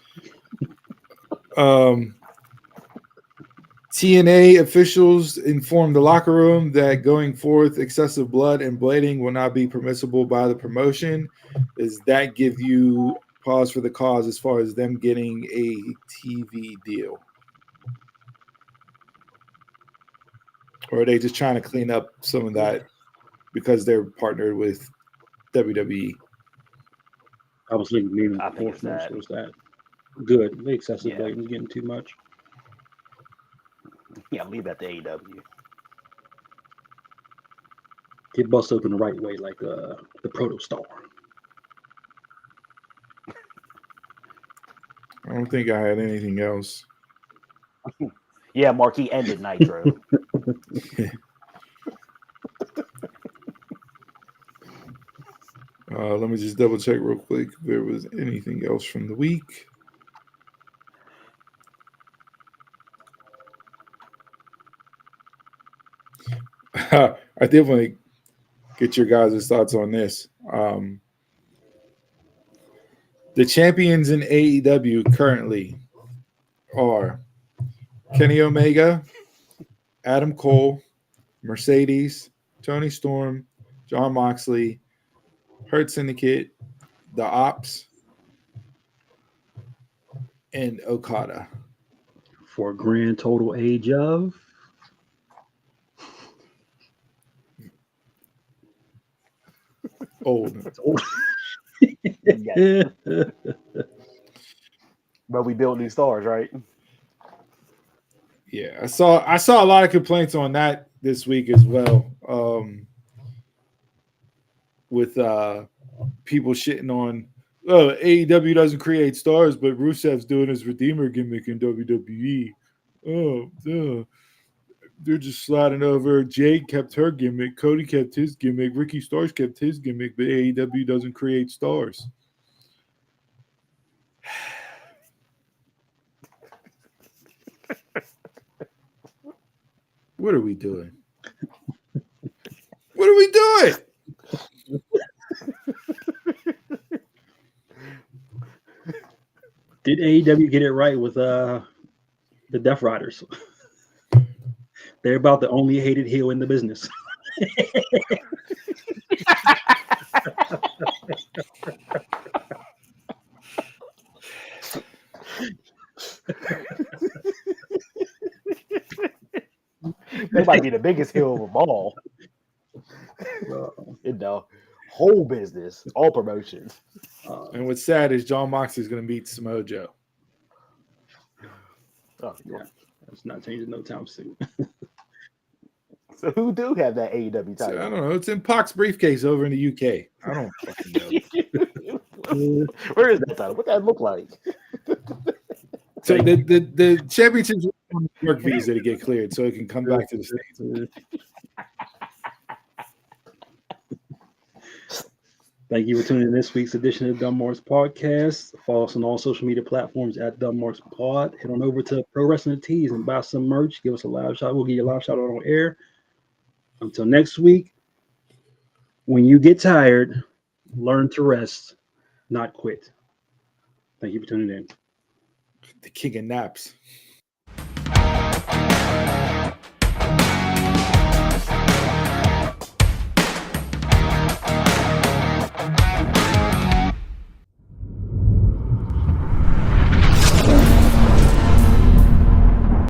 TNA officials informed the locker room that going forth, excessive blood and blading will not be permissible by the promotion. Does that give you pause for the cause as far as them getting a TV deal? Or are they just trying to clean up some of that because they're partnered with WWE? I was thinking I think it's that. was that good. The excessive blading was getting too much. Yeah, leave that to AEW. Get bust open the right way, like the Proto Star. I don't think I had anything else. Yeah, Marquis ended Nitro. Let me just double check real quick if there was anything else from the week. I definitely get your guys' thoughts on this. The champions in AEW currently are Kenny Omega, Adam Cole, Mercedes, Tony Storm, Jon Moxley, Hurt Syndicate, The Ops, and Okada. For a grand total age of old. That's old. Yeah. But we built new stars, right? Yeah, I saw a lot of complaints on that this week as well. With people shitting on AEW doesn't create stars, but Rusev's doing his Redeemer gimmick in WWE. They're just sliding over. Jade kept her gimmick. Cody kept his gimmick. Ricky Starks kept his gimmick, but AEW doesn't create stars. What are we doing? What are we doing? Did AEW get it right with the Death Riders? They're about the only hated heel in the business. They might be the biggest heel of them all. In the whole business, all promotions. And what's sad is Jon Moxley is going to beat Samoa Joe. Oh, Yeah, that's not changing no time soon. So who do have that AEW title? I don't know. It's in Pac's briefcase over in the UK. I don't fucking know. Where is that title? What that look like? So the championships on the work visa to get cleared so it can come back to the States. Thank you for tuning in this week's edition of Dumb Marks Podcast. Follow us on all social media platforms at Dumb Marks Pod. Head on over to Pro Wrestling Tees and buy some merch. Give us a live shout. We'll give you a live shout out on air. Until next week, when you get tired, learn to rest, not quit. Thank you for tuning in. The king of naps.